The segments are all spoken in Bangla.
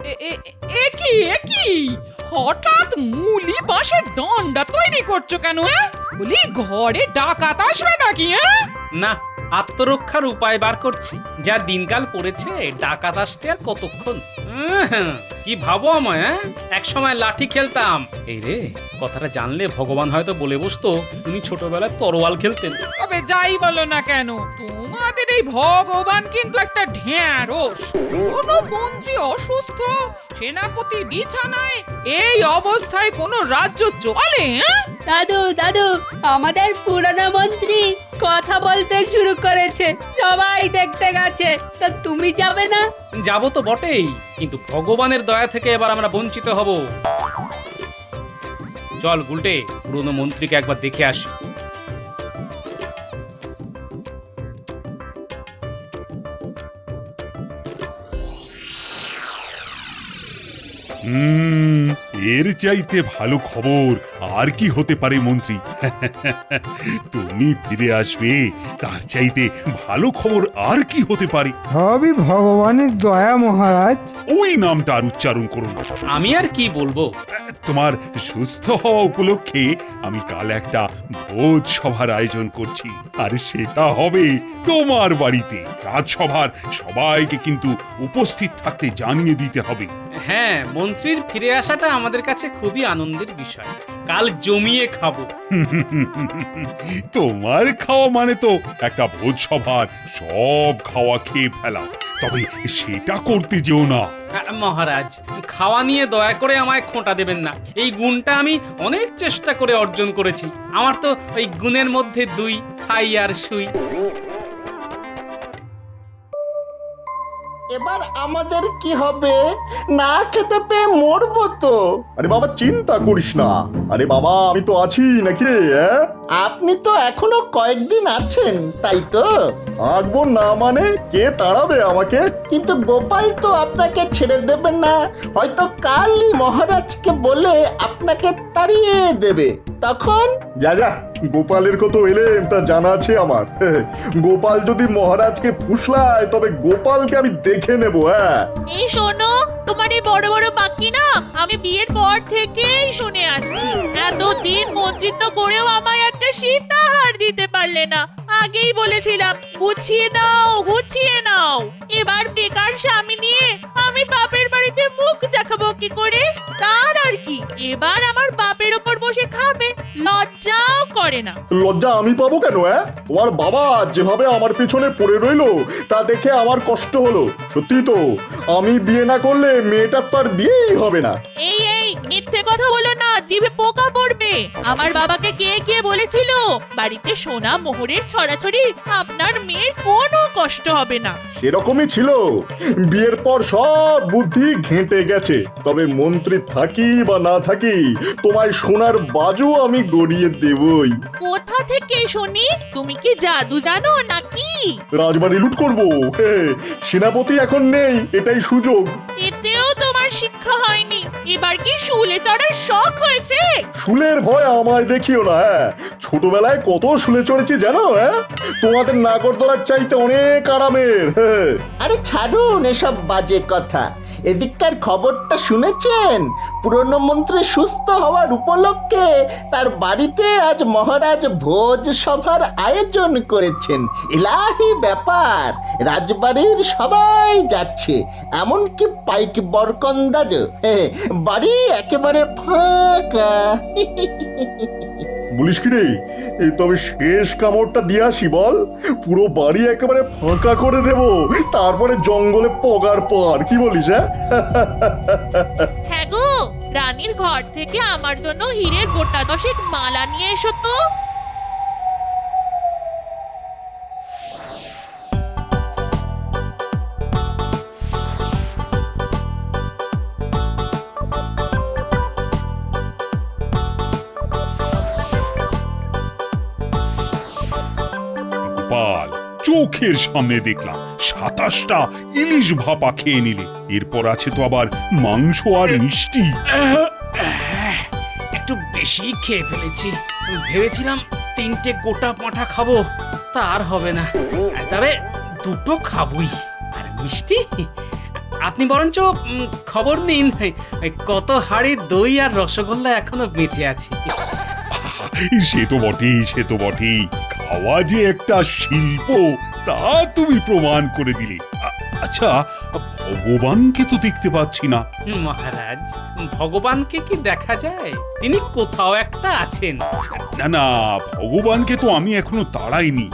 এ কি হঠাৎ মুলি বাঁশের দণ্ডা তৈরি করছো কেন? বলি ঘরে ডাকাত আসবে নাকি? না, আত্মরক্ষার উপায় বার করছি। যা দিনকাল পড়েছে, ডাকাত আসতে আর কতক্ষণ। কি ভাবো আমায়? এক সময় লাঠি খেলতাম। এই রে, কথাটা জানলে ভগবান হয়তো বলে বসতো উনি ছোটবেলায় তরোয়াল খেলতেন। তবে যাই বলো না কেন, তোমাদের এই ভগবান কিন্তু একটা ঢ্যাঁড়স। কোনো মন্ত্রী অসুস্থ, সেনাপতি বিছানায়, এই অবস্থায় কোনো রাজ্য চলে? দাদু দাদু, আমাদের পুরনো মন্ত্রী কথা বলতে শুরু করেছে, সবাই দেখতে গেছে। তা তুমি যাবে না? যাবো তো বটেই, কিন্তু ভগবানের দয়া থেকে এবার আমরা বঞ্চিত হব। চল গুলটে, পুরনো মন্ত্রীকে একবার দেখে আসি। এর চাইতে ভালো খবর আর কি হতে পারে মন্ত্রী? তুমি ফিরে আসবে, তার চাইতে ভালো খবর আর কি হতে পারে? সবই ভগবানের দয়া মহারাজ। ওই নামটা আর উচ্চারণ করুন। আমি আর কি বলবো? তোমার সুস্থ হওয়া উপলক্ষে আমি কাল একটা ভোজ সভার আয়োজন করছি, আর সেটা হবে তোমার বাড়িতে। রাজসভার সবাইকে কিন্তু উপস্থিত থাকতে জানিয়ে দিতে হবে। হ্যাঁ, মন্ত্রীর ফিরে আসাটা আমাদের কাছে খুবই আনন্দের বিষয়। কাল জমিয়ে খাবো। তোমার খাওয়া মানে তো একটা ভোজ সভার সব খাওয়া খেয়ে ফেলা, তবে সেটা করতে যেও না। মহারাজ, খাওয়া নিয়ে দয়া করে আমায় খোঁটা দেবেন না। এই গুণটা আমি অনেক চেষ্টা করে অর্জন করেছি। আমার তো ওই গুণের মধ্যে দুই, খাই আর শুই। এবার আমাদের কি হবে? না খেতে পেয়ে মরবো তো। আরে বাবা, চিন্তা করিস না। আরে বাবা, আমি তো আছি নাকি রে? আপনি তো এখনো কয়েকদিন আছেন, তাই তো? থাকবো না মানে কে তাড়াবে আমাকে? কিন্তু গোপাল তো আপনাকে ছেড়ে দেবে না। হয়তো কালই মহারাজকে বলে আপনাকে তাড়িয়ে দেবে। তখন যা যা, গোপালের কত এলেম তা জানা আছে আমার। গোপাল যদি মহারাজকে ফুসলায়, তবে গোপালকে আমি দেখে নেব। এই শোনো, তোমার এই বড় বড় বাকি না আমি বিয়ের পর থেকেই শুনে আসছি। এতদিন মন্ত্রিত্ব করেও আমায় একটা সীতাহার দিতে পারলে না। আগেই বলেছিলাম গুছিয়ে নাও, গুছিয়ে নাও। এবার বেকার স্বামী নিয়ে আমি বাপের বাড়িতে মুখ দেখাবো কি করে? তার আর কি, এবার আমার বাপের ওপর বসে খাবে, লজ্জাও করে না। লজ্জা আমি পাবো কেন? তোমার বাবা যেভাবে আমার পিছনে পড়ে রইলো, তা দেখে আমার কষ্ট হলো। সত্যি তো, আমি বিয়ে না করলে মেয়েটার তো আর বিয়েই হবে না। এই এই মিথ্যে কথা বলো না, জিভে পোকা পড়বে। আমার বাবাকে কে কে বলেছিল বাড়িতে সোনা মোহরের ছড়াছড়ি, আপনার মেয়ের কোনো কষ্ট হবে না। সেরকমই ছিল। বিয়ের পর সব বুদ্ধি ঘেঁটে গেছে। তবে মন্ত্রী থাকি বা না থাকি, তোমায় সোনার বাজু আমি গড়িয়ে দেবই। কোথা থেকে শুনি? তুমি কি জাদু জানো নাকি? রাজবাড়ি লুট করবো। সেনাপতি এখন নেই, এটাই সুযোগ। এতেও তোমার শিক্ষা হয়নি। এবার কি শুলে চড়ার শখ হয়েছে? শুলের ভয় আমায় দেখিও না। ছোটবেলায় কত শুলে চড়েছি জানো? তোমাদের নাগরদোলার চাইতে অনেক আরামের। আরে ছাড়ুন এসব বাজে কথা। এদিককার খবরটা শুনেছেন? পুরনো মন্ত্রী সুস্থ হওয়ার উপলক্ষে তার বাড়িতে আজ মহারাজ ভোজ সভার আয়োজন করেছেন। ইলাহি ব্যাপার, রাজবাড়ির সবাই যাচ্ছে, এমনকি পাইক বরকন্দাজ। বাড়ি একেবারে ফাঁকা। বলিস কি রে? তবে শেষ কামড়টা দিয়ে আসি বল। পুরো বাড়ি একেবারে ফাঁকা করে দেব, তারপরে জঙ্গলে পগার পার। কি বলিস? হ্যাঁ গো, রানীর ঘর থেকে আমার জন্য হীরের গোটা দশেক মালা নিয়ে এসো তো। গোপাল, চোখের সামনে দেখলাম 27টা ইলিশ ভাপা খেয়ে নিলে। এরপর আছে তো আবার মাংস আর মিষ্টি। একটু বেশি খেয়ে ফেলেছি। ভেবেছিলাম 3টে গোটা পাঁঠা খাবো, তা আর হবে না। তবে 2টো খাবই। আর মিষ্টি আপনি বরঞ্চ খবর নিন কত হাড়ি দই আর রসগোল্লা এখনো বেঁচে আছে। সে তো বটেই, সে তো বটেই। খাওয়া যে একটা শিল্প তা তুমি প্রমাণ করে দিলে। আচ্ছা, ভগবানকে তো দেখতে পাচ্ছি না। মহারাজ, ভগবানকে কি দেখা যায়? তিনি কোথাও একটা আছেন। না না, ভগবানকে তো আমি এখনো তাড়াইনি।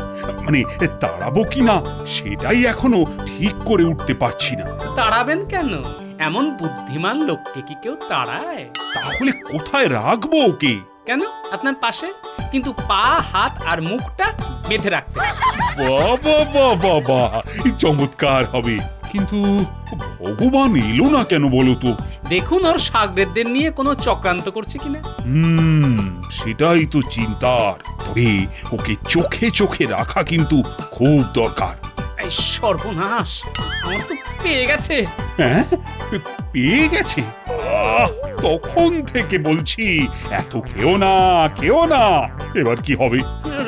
মানে তাড়াবো কিনা সেটাই এখনো ঠিক করে উঠতে পারছি না। তাড়াবেন কেন? এমন বুদ্ধিমান লোককে কি কেউ তাড়ায়? তাহলে কোথায় রাখবো ওকে? কেন, আপনার পাশে, কিন্তু পা, হাত আর মুখটা বেঁধে রাখতে। বাবা বাবা বাবা, চমৎকার হবে। কিন্তু ভগবান এলো না কেন বলো তো? দেখুন ওর শাগরেদদের নিয়ে কোনো চক্রান্ত করছে কিনা। সেটাই তো চিন্তার। তবে ওকে চোখে চোখে রাখা কিন্তু খুব দরকার। এই সর্বনাশ, আমার তো পেয়ে গেছে। হ্যাঁ, পেয়ে গেছে? তখন থেকে বলছি এত কেউ না, কেউ না। এবার কি হবে?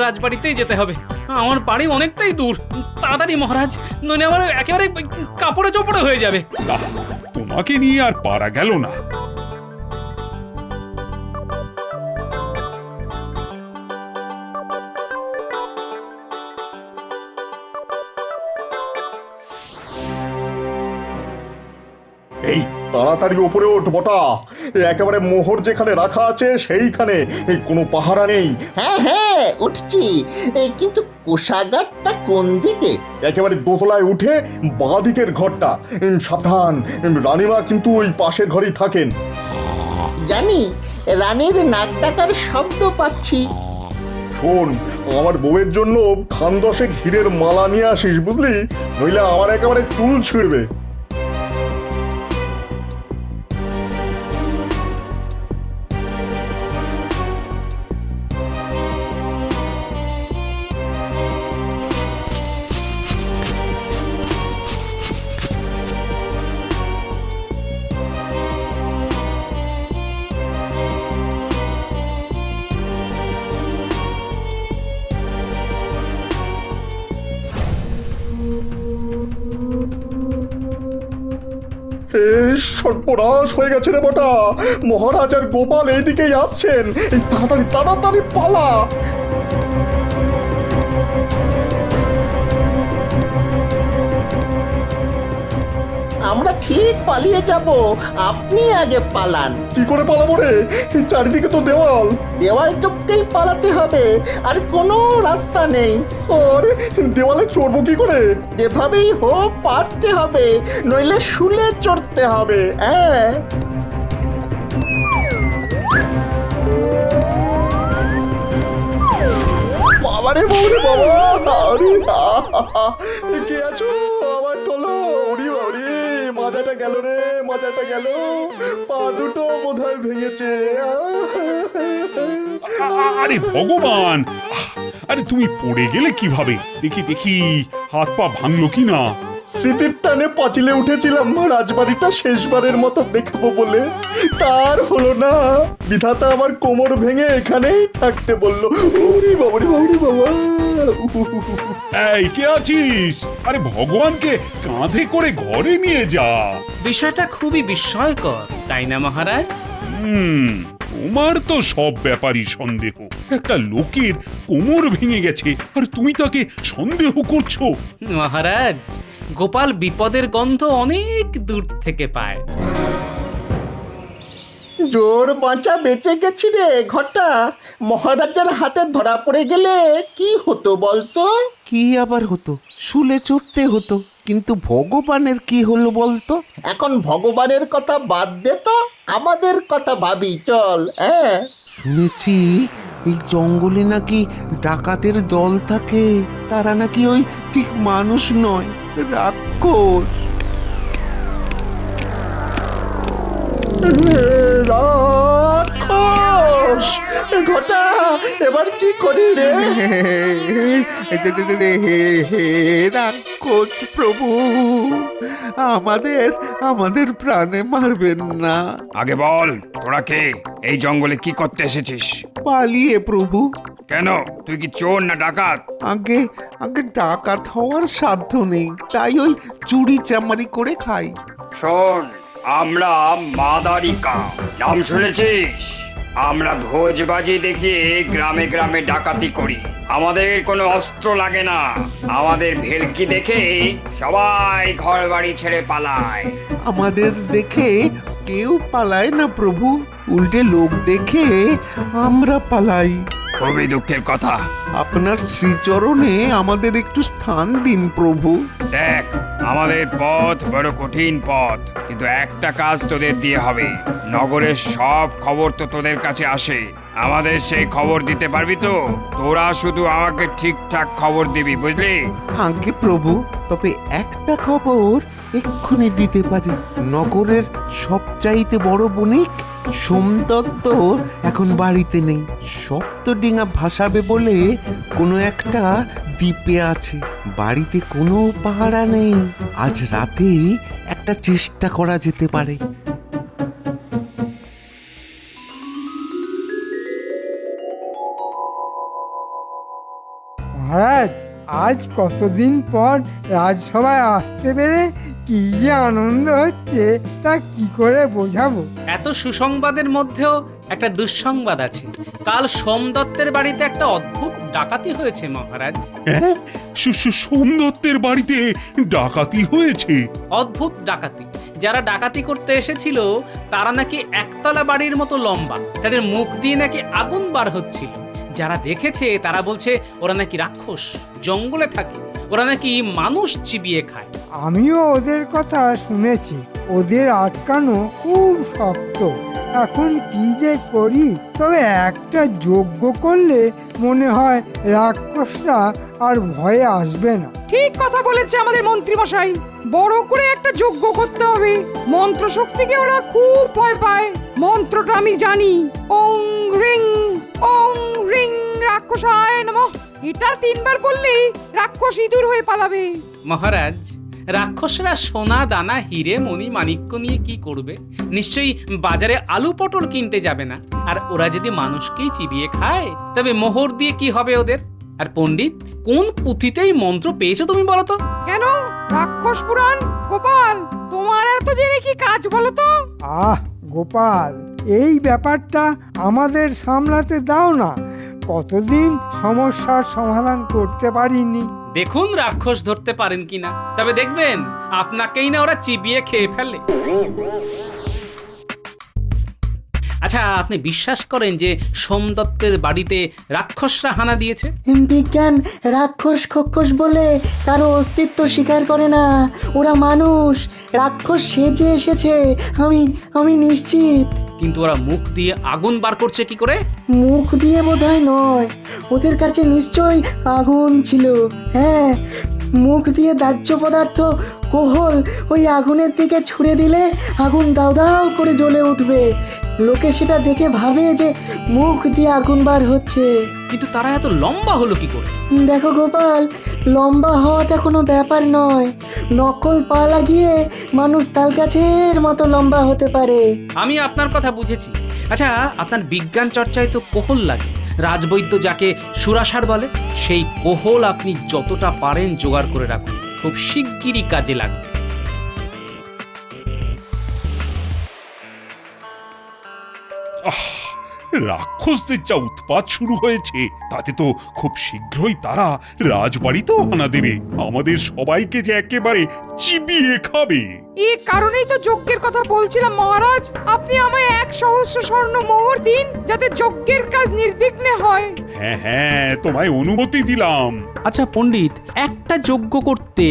রাজবাড়িতেই যেতে হবে। আমার বাড়ি অনেকটাই দূর। তাড়াতাড়ি মহারাজ, নইলে আমার একেবারে কাপড়ে চোপড়ে হয়ে যাবে। না, তোমাকে নিয়ে আর পারা গেল না। এই তাড়াতাড়ি ওপরে ওঠ বটা, একেবারে মোহর যেখানে রাখা আছে সেইখানে। কোনো পাহারা নেই। হ্যাঁ হ্যাঁ, উঠছি। কিন্তু কোষাগারটা কোন দিকে? একেবারে দোতলায় উঠে বাঁ দিকের ঘরটা। সাবধান, রানীমা কিন্তু ওই পাশের ঘরেই থাকেন। জানি, রানীর নাক ডাকার শব্দ পাচ্ছি। শোন, আমার বউয়ের জন্য খান দশেক হীরের মালা নিয়ে আসিস, বুঝলি? নইলে আমার একেবারে চুল ছিঁড়বে। সর্বনাশ হয়ে গেছে রে বটা, মহারাজ আর গোপাল এইদিকেই আসছেন। এই তাড়াতাড়ি তাড়াতাড়ি পালা। আমরা ঠিক পালিয়ে যাব, আপনি আগে পালান। কি করে পালাবো রে? এই চারিদিকে তো দেওয়াল। দেওয়াল টপকেই পালাতে হবে, আর কোনো রাস্তা নেই। আরে দেওয়ালে চড়বো কি করে? যেভাবেই হোক পারতে হবে, নইলে শুলে চড়তে হবে। হ্যাঁ, বাবারে বাবারে বাবা, আরে কে আছো? আমার তোলো। ওরে ওরে, মাজাটা গেল রে, মাজাটা গেল। পা দুটো বোধহয় ভেঙেছে। আরে ভগবান, আরে তুমি পড়ে গেলে কিভাবে? দেখি দেখি, হাত পা ভাঙলো কি না? স্মৃতির টানে পাঁচিলে উঠেছিলাম রাজবাড়িটা শেষবারের মতো দেখবো বলে, তার হলো না। বিধাতা আমার কোমর ভেঙে এখানেই থাকতে বললো। ওরে বাবারে বাবারে বাবা। এই কে আছিস? আরে ভগবানকে কাঁধে করে ঘরে নিয়ে যা। বিষয়টা খুবই বিস্ময়কর, তাই না মহারাজ? তোমার তো সব ব্যাপারই সন্দেহ। একটা লোকের কোমর ভেঙে গেছে আর তুমি তাকে সন্দেহ করছো? মহারাজ, গোপাল বিপদের গন্ধ অনেক দূর থেকে পায়। জোর বাঁচা বেঁচে গেছি রে ঘটা। মহারাজার হাতে ধরা পড়ে গেলে কি হতো বলতো? কি আবার হতো? শুলে চড়তে হতো। কিন্তু ভগবানের কি হলো বলতো? এখন ভগবানের কথা বাদ দে তো, আমাদের কথা ভাবি চল। হ্যাঁ, শুনেছি এই জঙ্গলে নাকি ডাকাতের দল থাকে। তারা নাকি ওই ঠিক মানুষ নয়, রাক্ষস। রাক্ষস! ঘটা, এবার কি করি রে? রাক্ষস প্রভু, আমাদের প্রাণে মারবেন না। আগে বল, তোরা কে? এই জঙ্গলে কি করতে এসেছিস? পালিয়ে প্রভু। কেন, তুই কি চোর না ডাকাত? আগে ডাকাত হওয়ার সাধ্য নেই, তাই ওই চুরি চামারি করে খাই। শোন, আমরা মাদারিকা, নাম শুনেছিস? আমরা ভোজবাজি দেখিয়ে গ্রামে গ্রামে ডাকাতি করি। আমাদের কোনো অস্ত্র লাগে না। আমাদের ভেলকি দেখে সবাই ঘর বাড়ি ছেড়ে পালায়। আমাদের দেখে কেউ পালায় না প্রভু, উল্টে লোক দেখে আমরা পালাই। খুবই দুঃখের কথা। আপনার শ্রীচরণে আমাদের একটু স্থান দিন প্রভু। দেখ, আমাদের পথ বড় কঠিন পথ, কিন্তু একটা কাজ তোদের দিয়ে হবে। নগরের সব খবর তো তোদের কাছে আসে, আমাদের সেই খবর দিতে পারবি তো? তোরা শুধু আমাকে ঠিকঠাক খবর দিবি, বুঝলি? আগে প্রভু, তবে একটা খবর এক্ষুনি দিতে পারি। নগরের সবচাইতে বড় বণিক সোমদত্ত এখন বাড়িতে নেই। সপ্তডিঙা ভাসাবে বলে কোনো একটা দ্বীপে আছে। বাড়িতে কোনো পাহারা নেই। আজ রাতে একটা চেষ্টা করা যেতে পারে। মহারাজ, আজ কতদিন পর রাজসভায় আসতে পেরে কি যে আনন্দ হচ্ছে তা কি করে বোঝাবো। এত সুসংবাদের মধ্যেও একটা দুঃসংবাদ আছে। কাল সোমদত্তের বাড়িতে একটা অদ্ভুত ডাকাতি হয়েছে মহারাজ। হ্যাঁ, সোমদত্তের বাড়িতে ডাকাতি হয়েছে? অদ্ভুত ডাকাতি। যারা ডাকাতি করতে এসেছিল তারা নাকি একতলা বাড়ির মতো লম্বা, তাদের মুখ দিয়ে নাকি আগুন বার হচ্ছিল। যারা দেখেছে তারা বলছে ওরা নাকি রাক্ষস, জঙ্গলে থাকে, ওরা নাকি মানুষ চিবিয়ে খায়। আমিও ওদের কথা শুনেছি। ওদের আটকানো খুব শক্ত। এখন কি যে করি? তবে একটা যজ্ঞ করলে মনে হয় রাক্ষসরা আর ভয়ে আসবে না। ঠিক কথা বলেছে আমাদের মন্ত্রী মশাই। বড় করে একটা যজ্ঞ করতে হবে। মন্ত্র শক্তিকে ওরা খুব ভয় পায়। মন্ত্রটা আমি জানি, ওং রিং রাক্ষসায় নমঃ। এটা 3 বার বললেই রাক্ষস ইঁদুর হয়ে পালাবে। মহারাজ, রাক্ষসরা সোনা দানা হিরে মণি মাণিক্য নিয়ে কি করবে? নিশ্চয়ই বাজারে আলু পটল কিনতে যাবে না। আর ওরা যদি মানুষকেই চিবিয়ে খায় তবে মোহর দিয়ে কি হবে ওদের? আর পণ্ডিত, কোন পুঁথিতেই মন্ত্র পেয়েছো তুমি বলো তো? কেন? রাক্ষস পুরাণ। গোপাল, তোমার এত জেনে কি কাজ বলো তো? আহ গোপাল, এই ব্যাপারটা আমাদের সামলাতে দাও না। কতদিন সমস্যার সমাধান করতে পারিনি। দেখুন রাক্ষস ধরতে পারেন কিনা, তবে দেখবেন আপনাকেই না ওরা চিবিয়ে খেয়ে ফেলে। আচ্ছা, আপনি বিশ্বাস করেন যে সোমদত্তের বাড়িতে রাক্ষসরা হানা দিয়েছে? বিজ্ঞান রাক্ষস খক্ষস বলে কারো অস্তিত্ব স্বীকার করে না। ওরা মানুষ, রাক্ষস সেজে এসেছে। আমি নিশ্চিত। কিন্তু ওরা মুখ দিয়ে আগুন বার করছে কি করে? মুখ দিয়ে বোধহয় নয়, ওদের কাছে নিশ্চয়ই আগুন ছিল। হ্যাঁ, মুখ দিয়ে দাহ্য পদার্থ কোহল ওই আগুনের দিকে ছুড়ে দিলে আগুন দাও দাও করে জ্বলে উঠবে। লোকে সেটা দেখে ভাবে যে মুখ দিয়ে আগুন বার হচ্ছে। কিন্তু তারা এত লম্বা হলো কি করে? দেখো গোপাল, লম্বা হওয়াটা কোনো ব্যাপার নয়। নকল পা লাগিয়ে মানুষ তাল গাছের মতো লম্বা হতে পারে। আমি আপনার কথা বুঝেছি। আচ্ছা, আপনার বিজ্ঞান চর্চায় তো কোহল লাগে। রাজবৈদ্য যাকে সুরাসার বলে, সেই কোহল আপনি যতটা পারেন জোগাড় করে রাখুন, খুব শিগগিরই কাজে লাগবে। রাক্ষসদের যা উৎপাত শুরু হয়েছে তাতে তো খুব শীঘ্রই তারা রাজবাড়িতেও হানা দেবে। আমাদের সবাইকে যে একেবারে চিবিয়ে খাবে। এই কারণেই তো যজ্ঞের কথা বলছিলাম মহারাজ। আপনি আমায় 1,000 স্বর্ণ মোহর দিন, যাতে যজ্ঞের কাজ নির্বিঘ্নে হয়। হ্যাঁ হ্যাঁ, তোমায় অনুমতি দিলাম। আচ্ছা পণ্ডিত, একটা যজ্ঞ করতে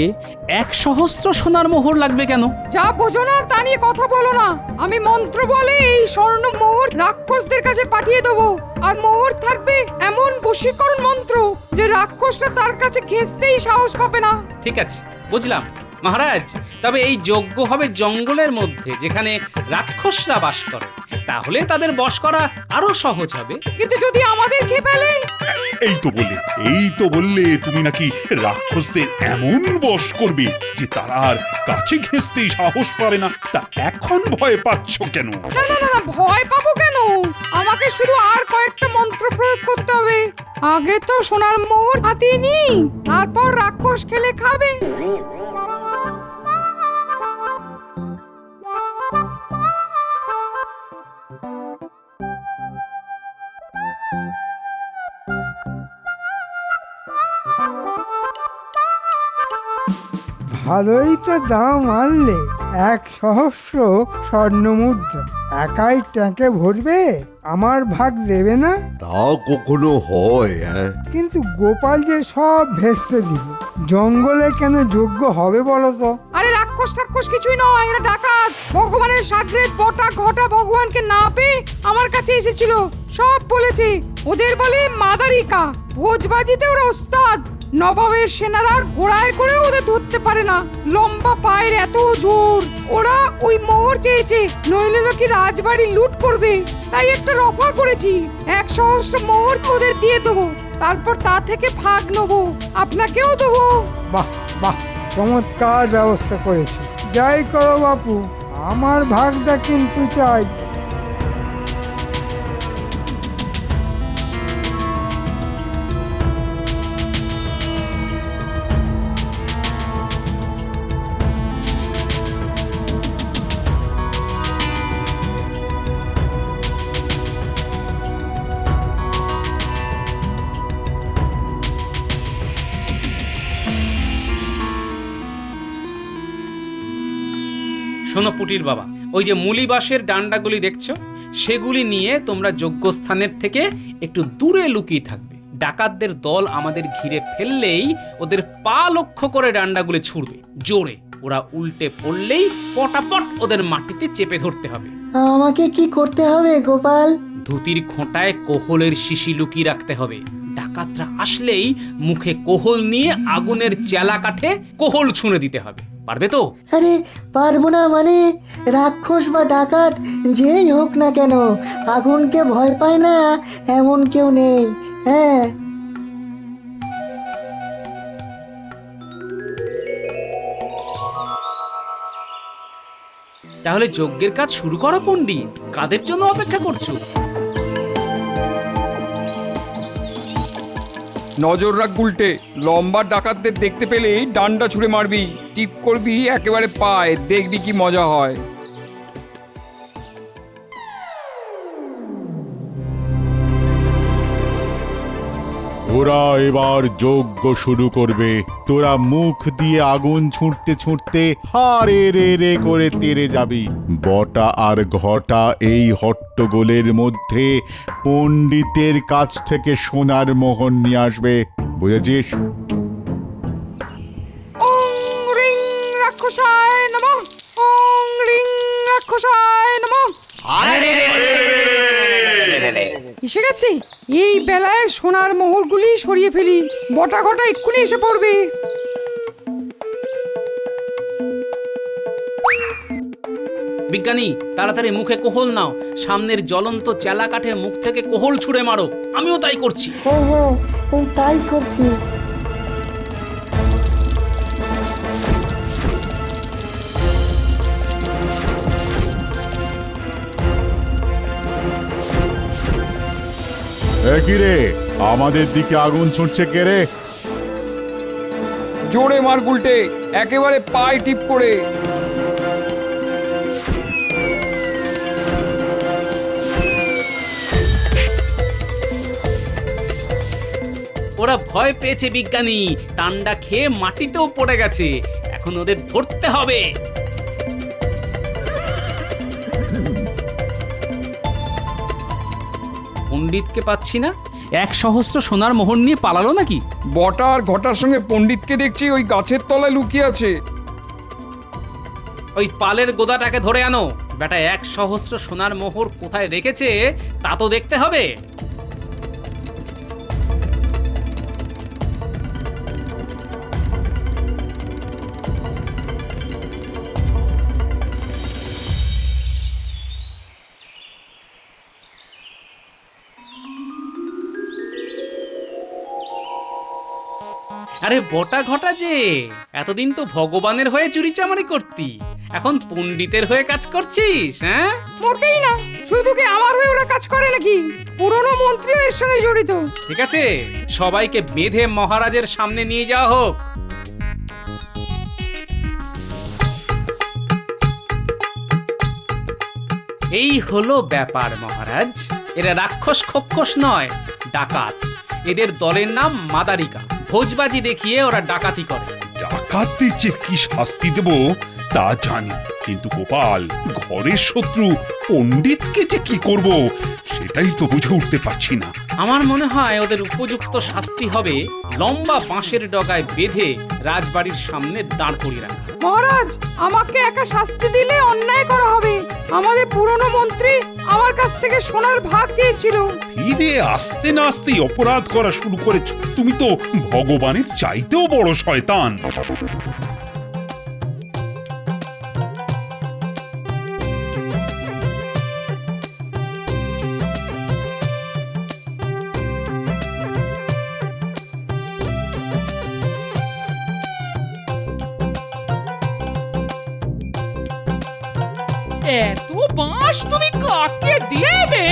1,000 সোনার মোহর লাগবে কেন? যা বোঝো না তা নিয়ে কথা বলো না। আমি মন্ত্র বলে এই স্বর্ণ মোহর রাক্ষসদের কাছে পাঠিয়ে দেবো। আর মোহর থাকবে এমন বশীকরণ মন্ত্র যে রাক্ষসরা তার কাছে ঘেঁষতেই সাহস পাবে না। ঠিক আছে, বুঝলাম মহারাজ। তবে এই যজ্ঞ হবে জঙ্গলের মধ্যে, যেখানে রাক্ষসরা বাস করে। তাহলে তাদের বশ করা আরো সহজ হবে। কিন্তু যদি আমাদের খেয়ে ফেলে? এই তো বললে তুমি নাকি রাক্ষসদের এমন বশ করবে যে তারা আর কাছে ঘেঁষতেই সাহস পাবে না। তা এখন ভয় পাচ্ছ কেন? না না না, ভয় পাবো কেন? আমাকে শুধু আর কয়েকটা মন্ত্র প্রয়োগ করতে হবে। আগে তো সোনার মোহর হাতিয়ে নি, তারপর রাক্ষস খেলে খাবে। ভালোই তো দাম আনলে, 1,000 স্বর্ণমুদ্রা একাই ট্যাঁকে ভরবে, আমার ভাগ দেবে না? তা কখনো হয়? হ্যাঁ, কিন্তু গোপাল যে সব ভেস্তে দিল, জঙ্গলে কেন যোগ্য হবে বলো তো? আরে রাক্ষস টাক্ষস কিছুই নয়, এরা ডাকাত। ভগবানের সাগরেদ বটা ঘটা ভগবানকে না পেয়ে আমার কাছে এসেছিল, সব বলেছে। ওদের বলে মাদারিকা, ভোজবাজিতে ওরা ওস্তাদ। নবাবের সেনারা ঘোড়ায় করে ওদের ধরতে পারে না, লম্বা পায়ের এত জোর। ওরা ওই মোহর চেয়েছে, নইলে নাকি রাজবাড়ি লুট করবে। তাই একটা রফা করেছি, 1 সহস্র মোহর ওদের দিয়ে দেবো, তারপর তা থেকে ভাগ নেবো, আপনাকেও দেবো। বাহ বাহ, চমৎকার ব্যবস্থা করেছে। যাই করো বাপু, আমার ভাগটা কিন্তু চাই। শোনো পুটির বাবা, ওই যে মুলি বাঁশের ডান্ডাগুলি দেখছো, সেগুলি নিয়ে তোমরা যজ্ঞস্থানের থেকে একটু দূরে লুকিয়ে থাকবে। ডাকাতদের দল আমাদের ঘিরে ফেললেই ওদের পা লক্ষ্য করে ডান্ডাগুলি ছুড়বে জোরে। ওরা উল্টে পড়লেই পটাপট ওদের মাটিতে চেপে ধরতে হবে। আমাকে কি করতে হবে গোপাল? ধুতির খোঁটায় কোহলের শিশি লুকিয়ে রাখতে হবে। ডাকাতরা আসলেই মুখে কোহল নিয়ে আগুনের চেলা কাঠে কোহল ছুঁড়ে দিতে হবে। পারবে তো? আরে পারবো না মানে? রাক্ষস বা ডাকাত যেই হোক না কেন, আগুনকে ভয় পায় না এমন কেউ নেই। হ্যাঁ, তাহলে যজ্ঞের কাজ শুরু করো পণ্ডিত। কাদের জন্য অপেক্ষা করছো? নজর রাখ গুলটে, লম্বা ডাকাতদের দেখতে পেলেই ডান্ডা ছুঁড়ে মারবি, টিপ করবি একেবারে পায়, দেখবি কি মজা হয়। ওরা এবার যজ্ঞ শুরু করবে। তোরা মুখ দিয়ে আগুন ছুঁড়তে ছুঁড়তে হারে রে রে করে তেড়ে যাবি। বটা আর ঘটা এই হট্টগোলের মধ্যে পণ্ডিতের কাছ থেকে সোনার মোহর নিয়ে আসবে, বুঝেছিস? ওং রিং রাক্ষসায় নমঃ, ওং রিং রাক্ষসায় নমঃ। এসে গেছে, এই বেলায় সোনার মোহরগুলি সরিয়ে ফেলি, বটা ঘটা এক্ষুনি এসে পড়বে। বিজ্ঞানী, তাড়াতাড়ি মুখে কোহল নাও, সামনের জ্বলন্ত চেলা কাঠে মুখ থেকে কোহল ছুঁড়ে মারো। আমিও তাই করছি। হ্যাঁ হ্যাঁ, তাই করছি। একই রে, আমাদের দিকে আগুন ছুটছে কে রে? জোরে মার গুলটে, একেবারে পায়ে টিপ করে। ওরা ভয় পেয়েছে বিজ্ঞানী, টান্ডা খেয়ে মাটিতেও পড়ে গেছে। এখন ওদের ধরতে হবে। পণ্ডিতকে পাচ্ছি না, 1 সহস্র সোনার মোহর নিয়ে পালালো নাকি? বটা আর ঘটার সঙ্গে পণ্ডিতকে দেখছি ওই গাছের তলায় লুকিয়ে আছে। ওই পালের গোদাটাকে ধরে আনো। বেটা 1 সহস্র সোনার মোহর কোথায় রেখেছে তা তো দেখতে হবে। আরে বটা ঘটা যে, এতদিন তো ভগবানের হয়ে চুরিচামারি করতি, এখন পণ্ডিতের হয়ে কাজ করছিস? হ্যাঁ, মোটেই না, শুধু কি আমার হয়ে ওরা কাজ করে নাকি? পুরনো মন্ত্রীও এর সঙ্গে জড়িত। ঠিক আছে, সবাইকে বেঁধে মহারাজের সামনে নিয়ে যাওয়া হোক। এই হলো ব্যাপার মহারাজ। এরা রাক্ষস খক্ষস নয়, ডাকাত। এদের দলের নাম মাদারিকা। ভোজবাজি দেখিয়ে ওরা ডাকাতি করে। ডাকাত ডাকাতদের যে কি শাস্তি দেব তা জানি, কিন্তু গোপাল, ঘরের শত্রু পণ্ডিতকে যে কি করব সেটাই তো বুঝে উঠতে পারছি না। আমার মনে হয় ওদের উপযুক্ত শাস্তি হবে লম্বা বাঁশের ডগায় বেঁধে রাজবাড়ির সামনে দাঁড় করিয়ে রাখা। মহারাজ, আমাকে একা শাস্তি দিলে অন্যায় করা হবে। আমাদের পুরনো মন্ত্রী আমার কাছ থেকে সোনার ভাগ চেয়েছিল। ফিরে আসতে না আসতেই অপরাধ করা শুরু করেছ। তুমি তো ভগবানের চাইতেও বড় শয়তান। এত বাঁশ তুমি কাকে দিয়েবে?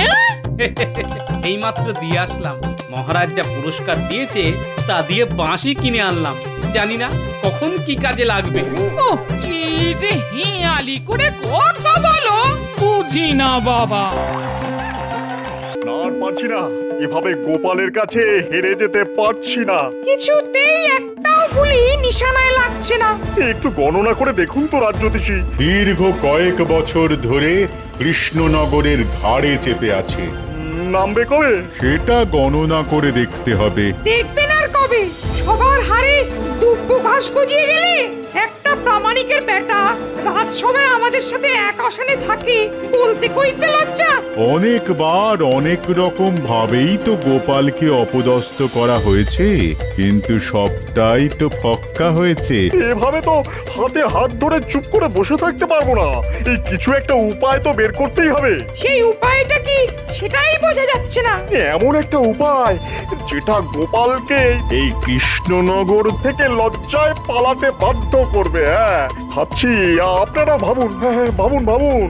এইমাত্র দিয়ে আসলাম। মহারাজ যা পুরস্কার দিয়েছে তা দিয়ে বাঁশি কিনে আনলাম। জানি না কখন কি কাজে লাগবে। ও, এই যে হিয়ালি করে কথা বলো, বুঝি না বাবা। আর পারছি না, এভাবে গোপালের কাছে হেরে যেতে পারছি না। কিছুতেই একটাও গুলি নিশানায় লাগছে না। একটু গণনা করে দেখুন তো রাজ্যতীশী। দীর্ঘ কয়েক বছর ধরে কৃষ্ণনগরের ঘাড়ে চেপে আছে। নামবে কবে? সেটা গণনা করে দেখতে হবে। দেখবেন আর কবে? সবার হাড়ে দুব্ব ঘাস গজিয়ে গেলে একটা প্রামাণিকের বেটা রাজসভায় আমাদের সাথে এক আসনে থাকে, বলতে কইতে লজ্জা। অনেকবার অনেক রকম ভাবেই তো গোপালকে অপদস্থ করা হয়েছে, কিন্তু সবটাই তো ফক্কা হয়েছে। এভাবে তো হাতে হাত ধরে চুপ করে বসে থাকতে পারবো না। এই কিছু একটা উপায় তো বের করতেই হবে। সেই উপায়টা কি সেটাই বোঝা যাচ্ছে না। এমন একটা উপায় যেটা গোপালকে এই কৃষ্ণনগর থেকে লজ্জায় পালাতে বাধ্য করবে। হ্যাঁ, ভাবছি, আপনারা ভাবুন। হ্যাঁ, ভাবুন ভাবুন।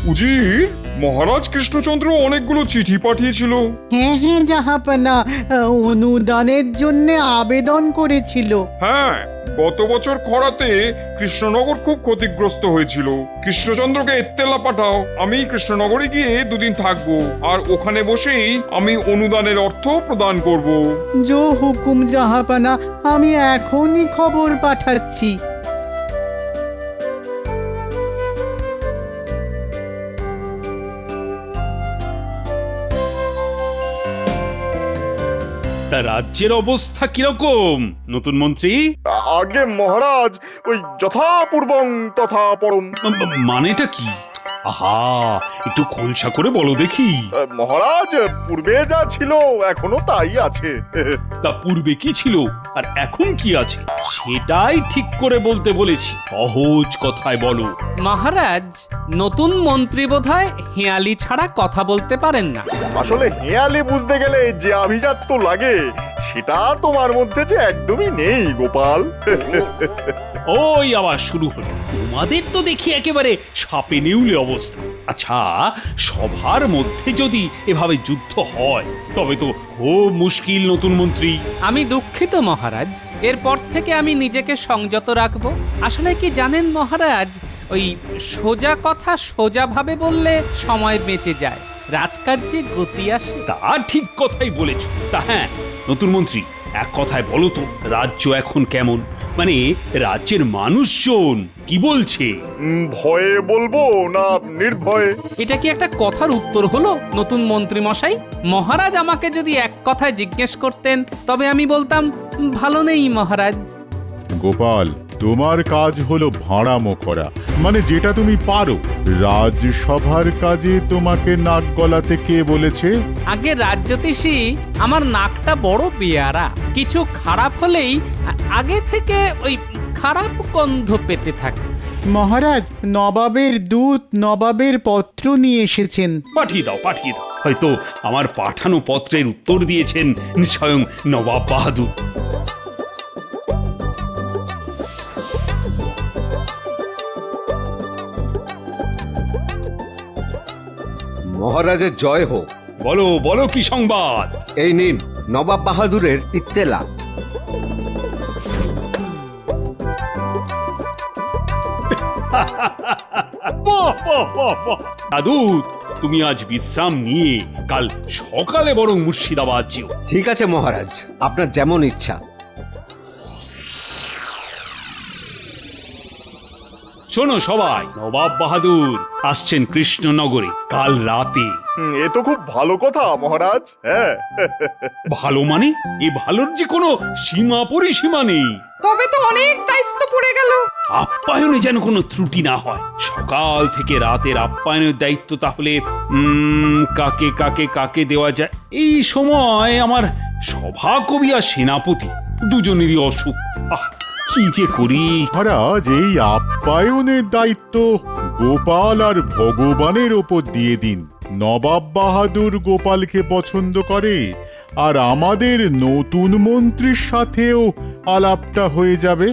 উজির, মহারাজ কৃষ্ণচন্দ্র অনেকগুলো চিঠি পাঠিয়েছিল। হ্যাঁ হ্যাঁ জাহাপনা, অনুদানের জন্য আবেদন করেছিল। হ্যাঁ, গত বছর খরাতে কৃষ্ণনগর খুব ক্ষতিগ্রস্ত হয়েছিল। কৃষ্ণচন্দ্রকে এত্তেলা পাঠাও, আমি কৃষ্ণনগরে গিয়ে দুদিন থাকবো, আর ওখানে বসেই আমি অনুদানের অর্থ প্রদান করব। জো হুকুম জাহাপনা, আমি এখনই খবর পাঠাচ্ছি। তা রাজ্যের অবস্থা কিরকম নতুন মন্ত্রী? আগে মহারাজ, ওই যথাপূর্বং তথা পরম। মানেটা কি? আহা, একটু খোলসা করে বলো দেখি। মহারাজ, পূর্বে যা ছিল এখনো তাই আছে। তা পূর্বে কি ছিল আর এখন কি আছে সেটাই ঠিক করে বলতে বলেছি। সহজ কথায় বলো। মহারাজ, নতুন মন্ত্রী বোধহয় হেয়ালি ছাড়া কথা বলতে পারেন না। আসলে হেয়ালি বুঝতে গেলে যে আভিজাত্য লাগে সেটা তোমার মধ্যে যে একদমই নেই গোপাল। ওই আবার শুরু হলো। তোমাদের তো দেখি একেবারে সাপে নেউলে অবস্থা। আচ্ছা, সবার মধ্যে যদি এভাবে যুদ্ধ হয় তবে তো খুব মুশকিল নতুন মন্ত্রী। আমি দুঃখিত মহারাজ, এরপর থেকে আমি নিজেকে সংযত রাখব। আসলে কি জানেন মহারাজ, ওই সোজা কথা সোজাভাবে বললে সময় বেঁচে যায়, রাজকার্যে গতি আসে। তা ঠিক কথাই বলেছ। তা হ্যাঁ নতুন মন্ত্রী, এক কথায় বলো তো, রাজ্য এখন কেমন? মানে রাজ্যের মানুষজন কি বলছে? ভয়ে বলবো না নির্ভয়ে? এটা কি একটা কথার উত্তর হলো নতুন মন্ত্রী মশাই? মহারাজ আমাকে যদি এক কথায় জিজ্ঞেস করতেন তবে আমি বলতাম ভালো নেই মহারাজ। গোপাল, তোমার কাজ হলো ভাঁড়ামো করা, মানে যেটা তুমি পারো। রাজসভার কাজে তোমাকে নাক গলাতে কে বলেছে? আগে রাজ্যতীশী, আমার নাকটা বড় বেয়ারা। কিছু খারাপ হলেই আগে থেকে ওই খারাপ গন্ধ পেতে থাকে। মহারাজ, নবাবের দূত নবাবের পত্র নিয়ে এসেছেন। পাঠিয়ে দাও, পাঠিয়ে দাও। হয়তো আমার পাঠানো পত্রের উত্তর দিয়েছেন স্বয়ং নবাব বাহাদুর। মহারাজের জয় হোক। বলো বলো, কি সংবাদ? এই নিন নবাব বাহাদুরের ইত্তেলা। দাদু, তুমি আজ বিশ্রাম নিয়ে কাল সকালে বরং মুর্শিদাবাদ যেও। ঠিক আছে মহারাজ, আপনার যেমন ইচ্ছা। শোনো সবাই, নবাব বাহাদুর আসছেন কৃষ্ণনগরে কাল রাতে। এ তো খুব ভালো কথা মহারাজ। হ্যাঁ, ভালো মানে এ ভালোর যে কোনো সীমা পরিসীমা নেই। তবে তো অনেক দায়িত্ব পড়ে গেল। আপ্যায়নে যেন কোনো ত্রুটি না হয়। সকাল থেকে রাতের আপ্যায়নের দায়িত্ব তাহলে কাকে কাকে কাকে দেওয়া যায়? এই সময় আমার সভাকবি আর সেনাপতি দুজনেরই অসুখ। কি যে করি। মহারাজ, এই আপ্যায়নের দায়িত্ব গোপাল আর ভগবানের ওপর দিয়ে দিন। নবাব বাহাদুর গোপালকে পছন্দ করে, আর আমাদের নতুন মন্ত্রীর সাথেও আলাপটা হয়ে যাবে।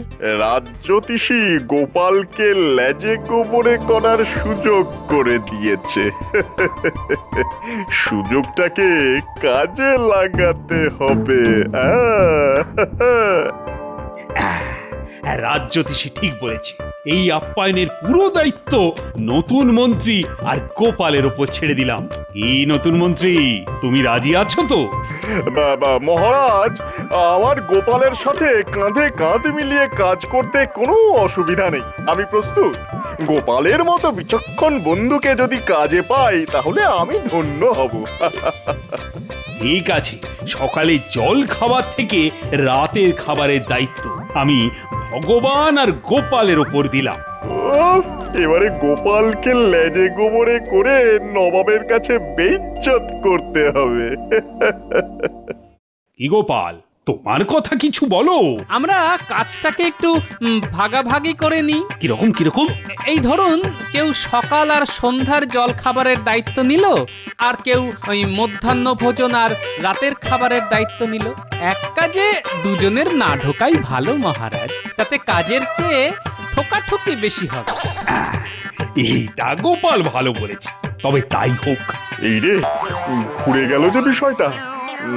রাজ্যতীষী গোপালকে লেজে গোবরে করার সুযোগ করে দিয়েছে। সুযোগটাকে কাজে লাগাতে হবে। রাজ্যতীষী ঠিক বলেছে। এই আপ্যায়নের পুরো দায়িত্ব নতুন মন্ত্রী আর গোপালের উপর ছেড়ে দিলাম। এই নতুন মন্ত্রী, তুমি রাজি আছো তো? মহারাজ, আমার গোপালের সাথে কাঁধে কাঁধ মিলিয়ে কাজ করতে কোনো অসুবিধা নেই। আমি প্রস্তুত। গোপালের মতো বিচক্ষণ বন্ধুকে যদি কাজে পাই তাহলে আমি ধন্য হব। ঠিক আছে, সকালে জল খাবার থেকে রাতের খাবারের দায়িত্ব আমি ভগবান আর গোপালের ওপর দিলাম। এবারে গোপালকে লেজে গোবরে করে নবাবের কাছে বেইজ্জত করতে হবে। কি গোপাল, তোমার কথা কিছু বলো। আমরা কাজটাকে একটু ভাগাভাগি করে নিই। কিরকম কিরকম? এই ধরুন, কেউ সকাল আর সন্ধ্যার জল খাবারের দায়িত্ব নিল, আর কেউ ওই মধ্যাহ্ন ভোজন আর রাতের খাবারের দায়িত্ব নিল। এক কাজে দুজনের না ঢোকাই ভালো মহারাজ, তাতে কাজের চেয়ে ঠোকাঠুকি বেশি হবে। এইটা গোপাল ভালো বলেছে, তবে তাই হোক। এই রে, ঘুরে গেল যে বিষয়টা।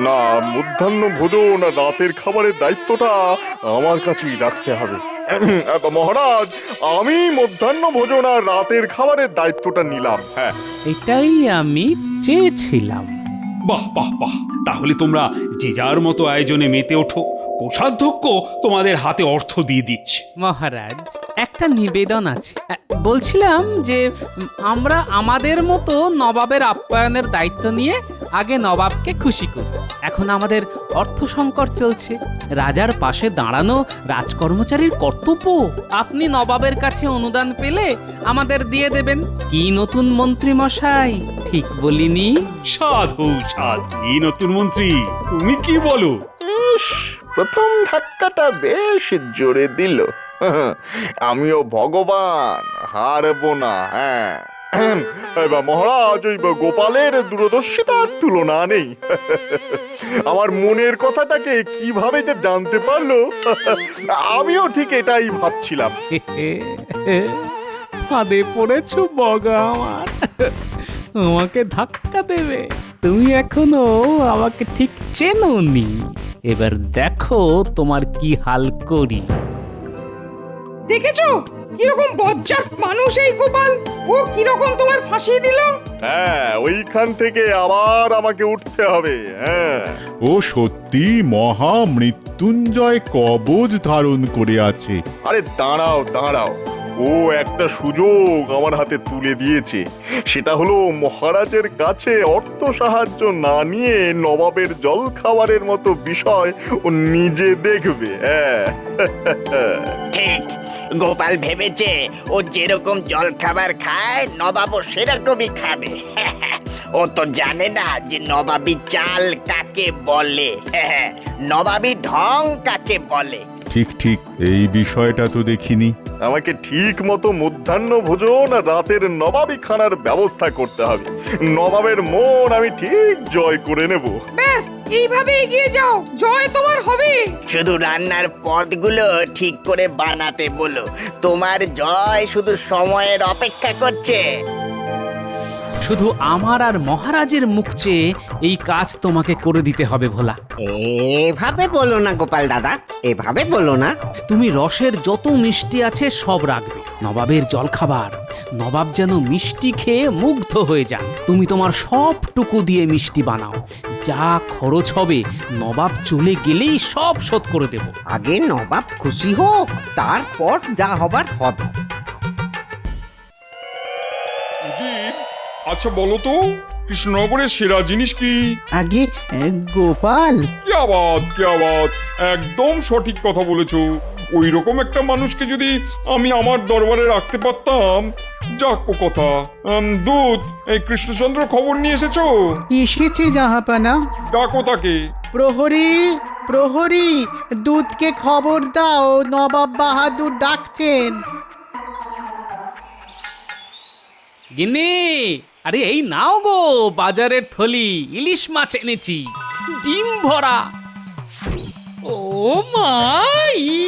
না, মধ্যাহ্ন ভোজন আর রাতের খাবারের দায়িত্বটা আমার কাছেই রাখতে হবে। মহারাজ, আমি মধ্যাহ্ন ভোজন আর রাতের খাবারের দায়িত্বটা নিলাম। হ্যাঁ, এটাই আমি চেয়েছিলাম। বাহ বাহ বাহ, তাহলে তোমরা যে যার মতো আয়োজনে মেতে ওঠো। কোষাধ্যক্ষ তোমাদের হাতে অর্থ দিয়ে দিচ্ছে। মহারাজ, একটা নিবেদন আছে। বলছিলাম যে আমরা আমাদের মতো নবাবের আপ্যায়নের দায়িত্ব নিয়ে আগে নবাবকে খুশি করি। এখন আমাদের অর্থ সংকট চলছে। রাজার পাশে দাঁড়ানো রাজকর্মচারীর কর্তব্য। আপনি নবাবের কাছে অনুদান পেলে আমাদের দিয়ে দেবেন। কি নতুন মন্ত্রী মশাই, ঠিক বলিনি? সাধু সাধু, এই নতুন মন্ত্রী, তুমি কি বলো? প্রথম ধাক্কাটা বেশ জোরে দিল। আমিও ভগবান, হারবো না। হ্যাঁ, মহারাজ, ওই গোপালের দূরদর্শিতার তুলনা নেই। আমার মনের কথাটাকে কিভাবে যে জানতে পারলো, আমিও ঠিক এটাই ভাবছিলাম। ফাঁদে পড়েছ বগা আমার। আমাকে ধাক্কা দেবে? তুমি এখনো আমাকে ঠিক চেনোনি। এবার দেখো তোমার কি হাল করি। দেখেছো কিরকম বজ্জাত মানুষ এই গোপাল? ও কিরকম তোমার ফাঁসি দিল। হ্যাঁ, ওইখান থেকে আবার আমাকে উঠতে হবে। হ্যাঁ, ও সত্যি মহা মৃত্যুঞ্জয় কবচ ধারণ করে আছে। আরে দাঁড়াও দাঁড়াও, ও একটা সুযোগ আমার হাতে তুলে দিয়েছে। সেটা হলো, মহারাজের কাছে অর্থ সাহায্য না নিয়ে নবাবের জল খাবারের মতো বিষয় ও নিজে দেখবে। হ্যাঁ, ঠিক। গোপাল ভেবেছে ও যেরকম জল খাবার খায় নবাবও সেরকমই খাবে। ও তো জানে না যে নবাবী চাল কাকে বলে, নবাবী ঢং কাকে বলে। ঠিক ঠিক, এই বিষয়টা তো দেখিনি। আমাকে ঠিক মতো মধ্যাহ্ন ভোজন আর রাতের নবাবী খানার ব্যবস্থা করতে হবে। নবাবের মন আমি ঠিক জয় করে নেব। ব্যাস, এইভাবে এগিয়ে যাও, জয় তোমার হবে। শুধু রান্নার পদগুলো ঠিক করে বানাতে বলো। তোমার জয় শুধু সময়ের অপেক্ষা করছে। শুধু আমার আর মহারাজের মুখ চেয়ে এই কাজ তোমাকে করে দিতে হবে ভোলা। এভাবে বলো না গোপাল দাদা, এভাবে বলো না। তুমি রসের যত মিষ্টি আছে সব রাখবে। নবাবের জলখাবার, নবাব যেন মিষ্টি খেয়ে মুগ্ধ হয়ে যান। তুমি তোমার সবটুকু দিয়ে মিষ্টি বানাও। যা খরচ হবে নবাব চলে গেলেই সব শোধ করে দেব। আগে নবাব খুশি হোক, তারপর যা হবার হবে। উজির, আচ্ছা বলো তো কৃষ্ণনগরের সেরা জিনিস কি? আগে গোপাল, কি আবাদ, একদম সঠিক কথা বলেছো। ওই রকম একটা মানুষকে যদি আমি আমার দরবারে রাখতে পারতাম। যাক ও কথা। দূত, এই কৃষ্ণচন্দ্র খবর নিয়ে এসেছো? এসেছে জাহাপানা। ডাকো তাকে। প্রহরী, প্রহরী, দূতকে খবর দাও, নবাব বাহাদুর ডাকছেন। গিন্নি, আরে এই নাও গো বাজারের থলি, ইলিশ মাছ এনেছি, ডিম ভরা। ও মা,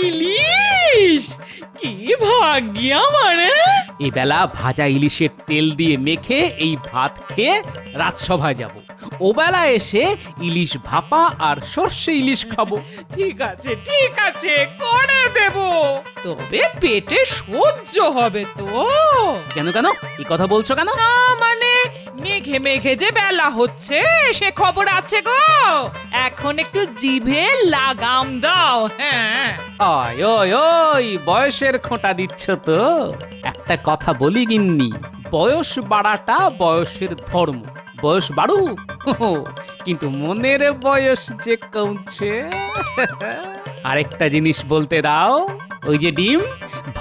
ইলিশ! কি ভাগ্য আমার! এবেলা ভাজা ইলিশের তেল দিয়ে মেখে এই ভাত খেয়ে রাজসভায় যাব। ওবেলা এসে ইলিশ ভাপা আর সর্ষে ইলিশ খাবো। ঠিক আছে, করে দেব। তবে পেটে সহ্য হবে তো? কেন এই কথা বলছো কেন? না মানে মেঘে মেঘে যে বেলা হচ্ছে সে খবর আছে গো। এখন একটু জিভে লাগাম দাও। হ্যাঁ, ওই বয়সের খোঁটা দিচ্ছ তো। একটা কথা বলি গিন্নি, বয়স বাড়াটা বয়সের ধর্ম। বয়স বাড়ুক, কিন্তু মনের বয়স যে কমছে। আরেকটা জিনিস বলতে দাও, ওই যে ডিম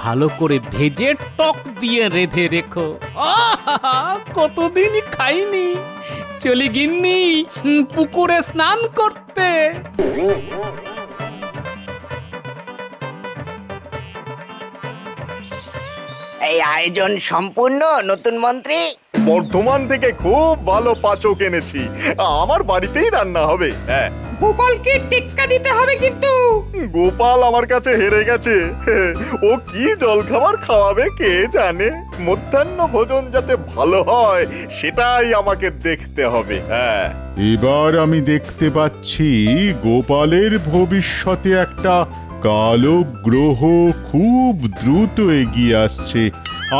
ভালো করে ভেজে টক দিয়ে রেঁধে রেখো। কতদিন খাইনি। চলি গিন্নি পুকুরে স্নান করতে। এই আয়োজন সম্পূর্ণ নতুন মন্ত্রী। বর্ধমান থেকে খুব ভালো পাচক এনেছি, আমার বাড়িতেই রান্না হবে। হ্যাঁ, গোপালকে টেক্কা দিতে হবে কিন্তু। গোপাল আমার কাছে হেরে গেছে। ও কি জলখাবার খাওয়াবে কে জানে। মধ্যাহ্ন ভোজন যাতে ভালো হয় সেটাই আমাকে দেখতে হবে। হ্যাঁ, এবার আমি দেখতে পাচ্ছি গোপালের ভবিষ্যতে একটা কালো গ্রহ খুব দ্রুত এগিয়ে আসছে।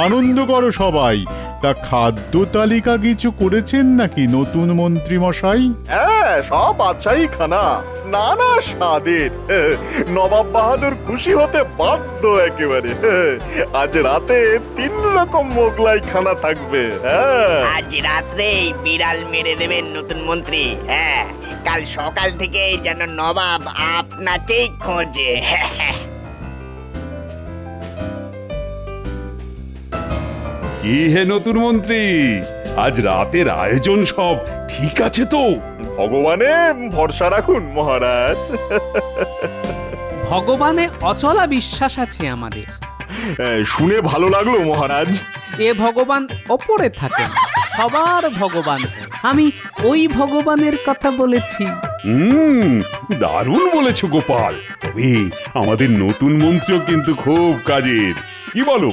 আনন্দ করো সবাই। তা খাদ্য তালিকা কিছু করেছেন নাকি নতুন মন্ত্রী মশাই? হ্যাঁ, সব বাদশাহী খানা, নানা স্বাদের। নবাব বাহাদুর খুশি হতে বাধ্য একেবারে। আজ রাতে 3 রকম মোগলাই খানা থাকবে। হ্যাঁ, আজ রাত্রেই বিড়াল মেরে দেবেন নতুন মন্ত্রী। হ্যাঁ, কাল সকাল থেকে যেন নবাব আপনাকেই খোঁজে। কি হে নতুন মন্ত্রী, আজ রাতের আয়োজন সব ঠিক আছে তো? ভগবানে ভরসা রাখুন মহারাজ। ভগবানে অচলা বিশ্বাস আছে আমাদের। শুনে ভালো লাগলো মহারাজ। এ ভগবান ওপরে থাকেন, সবার ভগবান। আমি ওই ভগবানের কথা বলেছি। দারুণ বলেছো গোপাল। তবে আমাদের নতুন মন্ত্রীও কিন্তু খুব কাজের, কি বলো?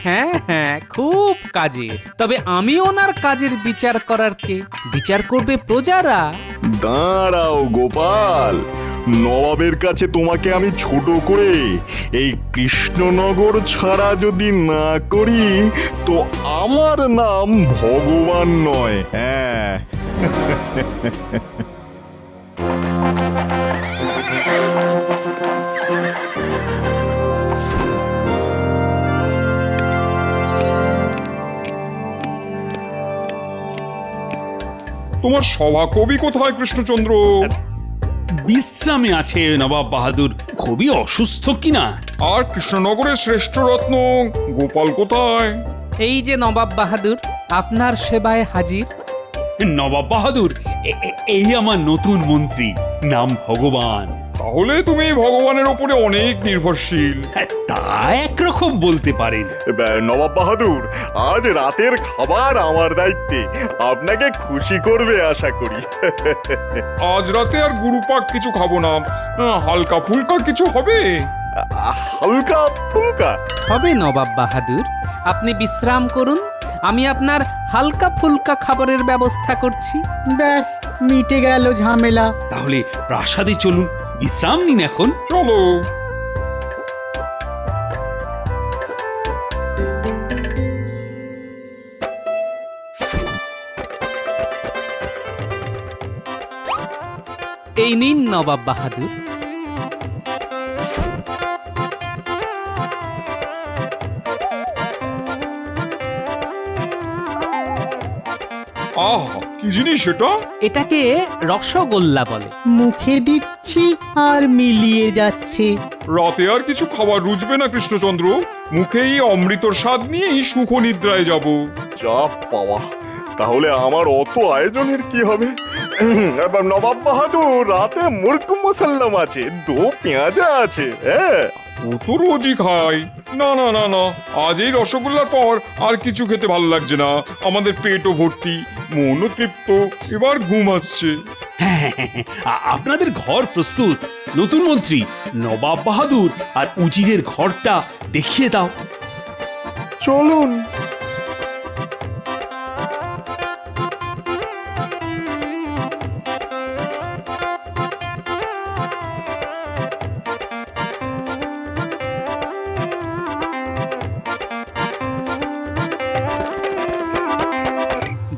হ্যাঁ, খুব কাজের। তবে আমি ওনার কাজের বিচার করার কে? বিচার করবে প্রজারা। দাঁড়াও গোপাল, নবাবের কাছে তোমাকে আমি ছোট করে এই কৃষ্ণনগর ছাড়া যদি না করি তো আমার নাম ভগবান নয়। হ্যাঁ, তোমার সভাকবি কোথায় কৃষ্ণচন্দ্র? বিশ্রামে আছে নবাব বাহাদুর, খুবই অসুস্থ কিনা। আর কৃষ্ণনগরের শ্রেষ্ঠ রত্ন গোপাল কোথায়? এই যে নবাব বাহাদুর, আপনার সেবায় হাজির। নবাব বাহাদুর, এই আমার নতুন মন্ত্রী, নাম ভগবান। তাহলে তুমি ভগবানের ওপরে অনেক নির্ভরশীল। তা একরকম বলতে পারেন। নবাব বাহাদুর, আজ রাতের খাবার আমার দায়িত্বে, আপনাকে খুশি করবে আশা করি। আজ রাতে আর গুরুপাক কিছু খাবো না, হালকা ফুলকা কিছু হবে। হালকা ফুলকা হবে নবাব বাহাদুর, আপনি বিশ্রাম করুন। আমি আপনার হালকা ফুলকা খাবারের ব্যবস্থা করছি। ব্যাস মিটে গেল ঝামেলা। তাহলে প্রাসাদে চলুন, বিশ্রাম নিন এখন। চলো। এই নিন নবাব বাহাদুর। আহা, কি জিনিস এটা? এটাকে রসগোল্লা বলে। মুখে দিচ্ছি আর মিলিয়ে যাচ্ছে। রাতে আর কিছু খাবার রুচবে না কৃষ্ণচন্দ্র, মুখেই অমৃতর স্বাদ নিয়েই সুখ নিদ্রায় যাব। যা পাওয়া, তাহলে আমার অত আয়োজনের কি হবে? এবার নবাব বাহাদুর, রাতে মুরগ মুসাল্লাম আছে, দো পেঁয়াজা আছে। হ্যাঁ, ও তো রোজই খাই। না না না না, আজ এই রসগোল্লার পর আর কিছু খেতে ভালো লাগছে না। আমাদের পেটও ভর্তি, মনও তৃপ্ত, এবার ঘুম আসছে। হ্যাঁ, আপনাদের ঘর প্রস্তুত। নতুন মন্ত্রী নবাব বাহাদুর আর উজিরের ঘরটা দেখিয়ে দাও। চলুন।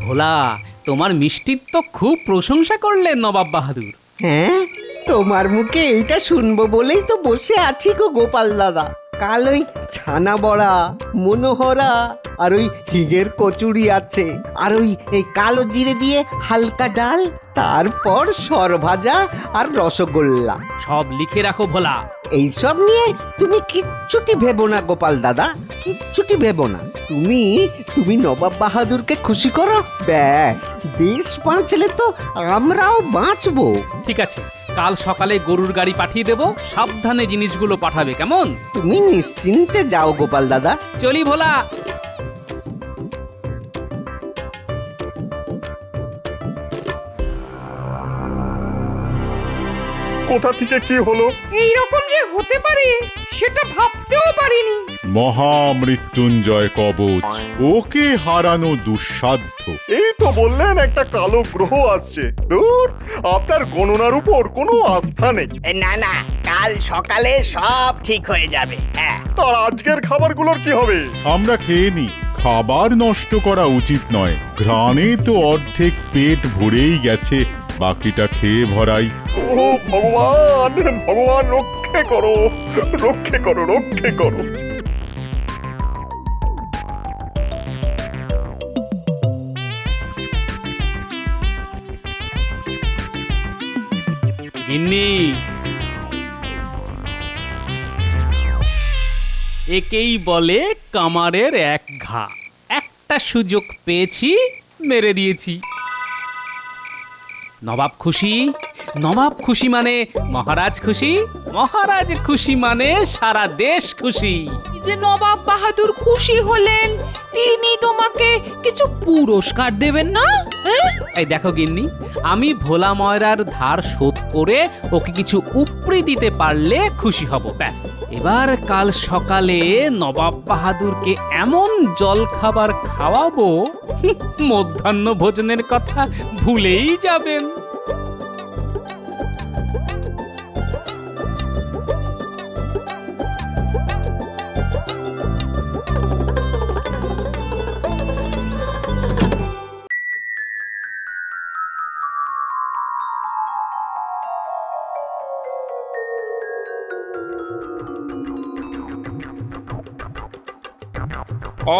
ভোলা, তোমার মিষ্টির তো খুব প্রশংসা করলেন নবাব বাহাদুর। হ্যাঁ, তোমার মুখে এইটা শুনবো বলেই তো বসে আছি গো গোপাল দাদা। কাল ওই ছানা বড়া, মনোহরা আর ওই হিগের কচুরি আছে, আর ওই এই কালো জিরে দিয়ে হালকা ডাল, তারপর সরভাজা আর রসগোল্লা। সব লিখে রাখো ভোলা। এইসব নিয়ে তুমি কিচ্ছুটি ভেবো না গোপাল দাদা, কিচ্ছুটি ভেবো না। তুমি নবাব বাহাদুরকে খুশি করো, ব্যাস দেশ বাঁচলে তো আমরাও বাঁচবো। ঠিক আছে, কাল সকালে গরুর গাড়ি পাঠিয়ে দেব, সাবধানে জিনিসগুলো পাঠাবে, কেমন? তুমি নিশ্চিন্তে যাও গোপাল দাদা। চলি ভোলা। কোথা থেকে কি হলো? এই রকম যে হতে পারে সেটা ভাবতেও পারিনি। মহামৃত্যুঞ্জয় কবচ, ওকে হারানো দুঃসাধ্য। এই তো বললেন একটা কালো গ্রহ আসছে। দূর, আপনার গণনার উপর কোনো আস্থা নেই। না না, কাল সকালে সব ঠিক হয়ে যাবে। হ্যাঁ, তার আজকের খাবারগুলোর কি হবে? আমরা খেয়ে নি, খাবার নষ্ট করা উচিত নয়। ঘ্রাণে তো অর্ধেক পেট ভরেই গেছে, বাকিটা খেয়ে ভরাই। ও ভগবান, ভগবান রক্ষে করো, রক্ষে করো, রক্ষে করো। গিন্নি, একেই বলে কামারের এক ঘা। একটা সুযোগ পেয়েছি, মেরে দিয়েছি। নবাব খুশি, নবাব খুশি মানে মহারাজ খুশি, মহারাজ খুশি মানে সারা দেশ খুশি। যে নবাব বাহাদুর খুশি হলেন, তিনি তোমাকে কিছু পুরস্কার দেবেন না? এই দেখো গিন্নি, আমি ভোলা ময়রার ধার শোধ করে ওকে কিছু উপরি দিতে পারলে খুশি হব, ব্যাস। এবার কাল সকালে নবাব বাহাদুরকে এমন জল খাবার খাওয়াবো, মধ্যাহ্ন ভোজনের কথা ভুলেই যাবেন।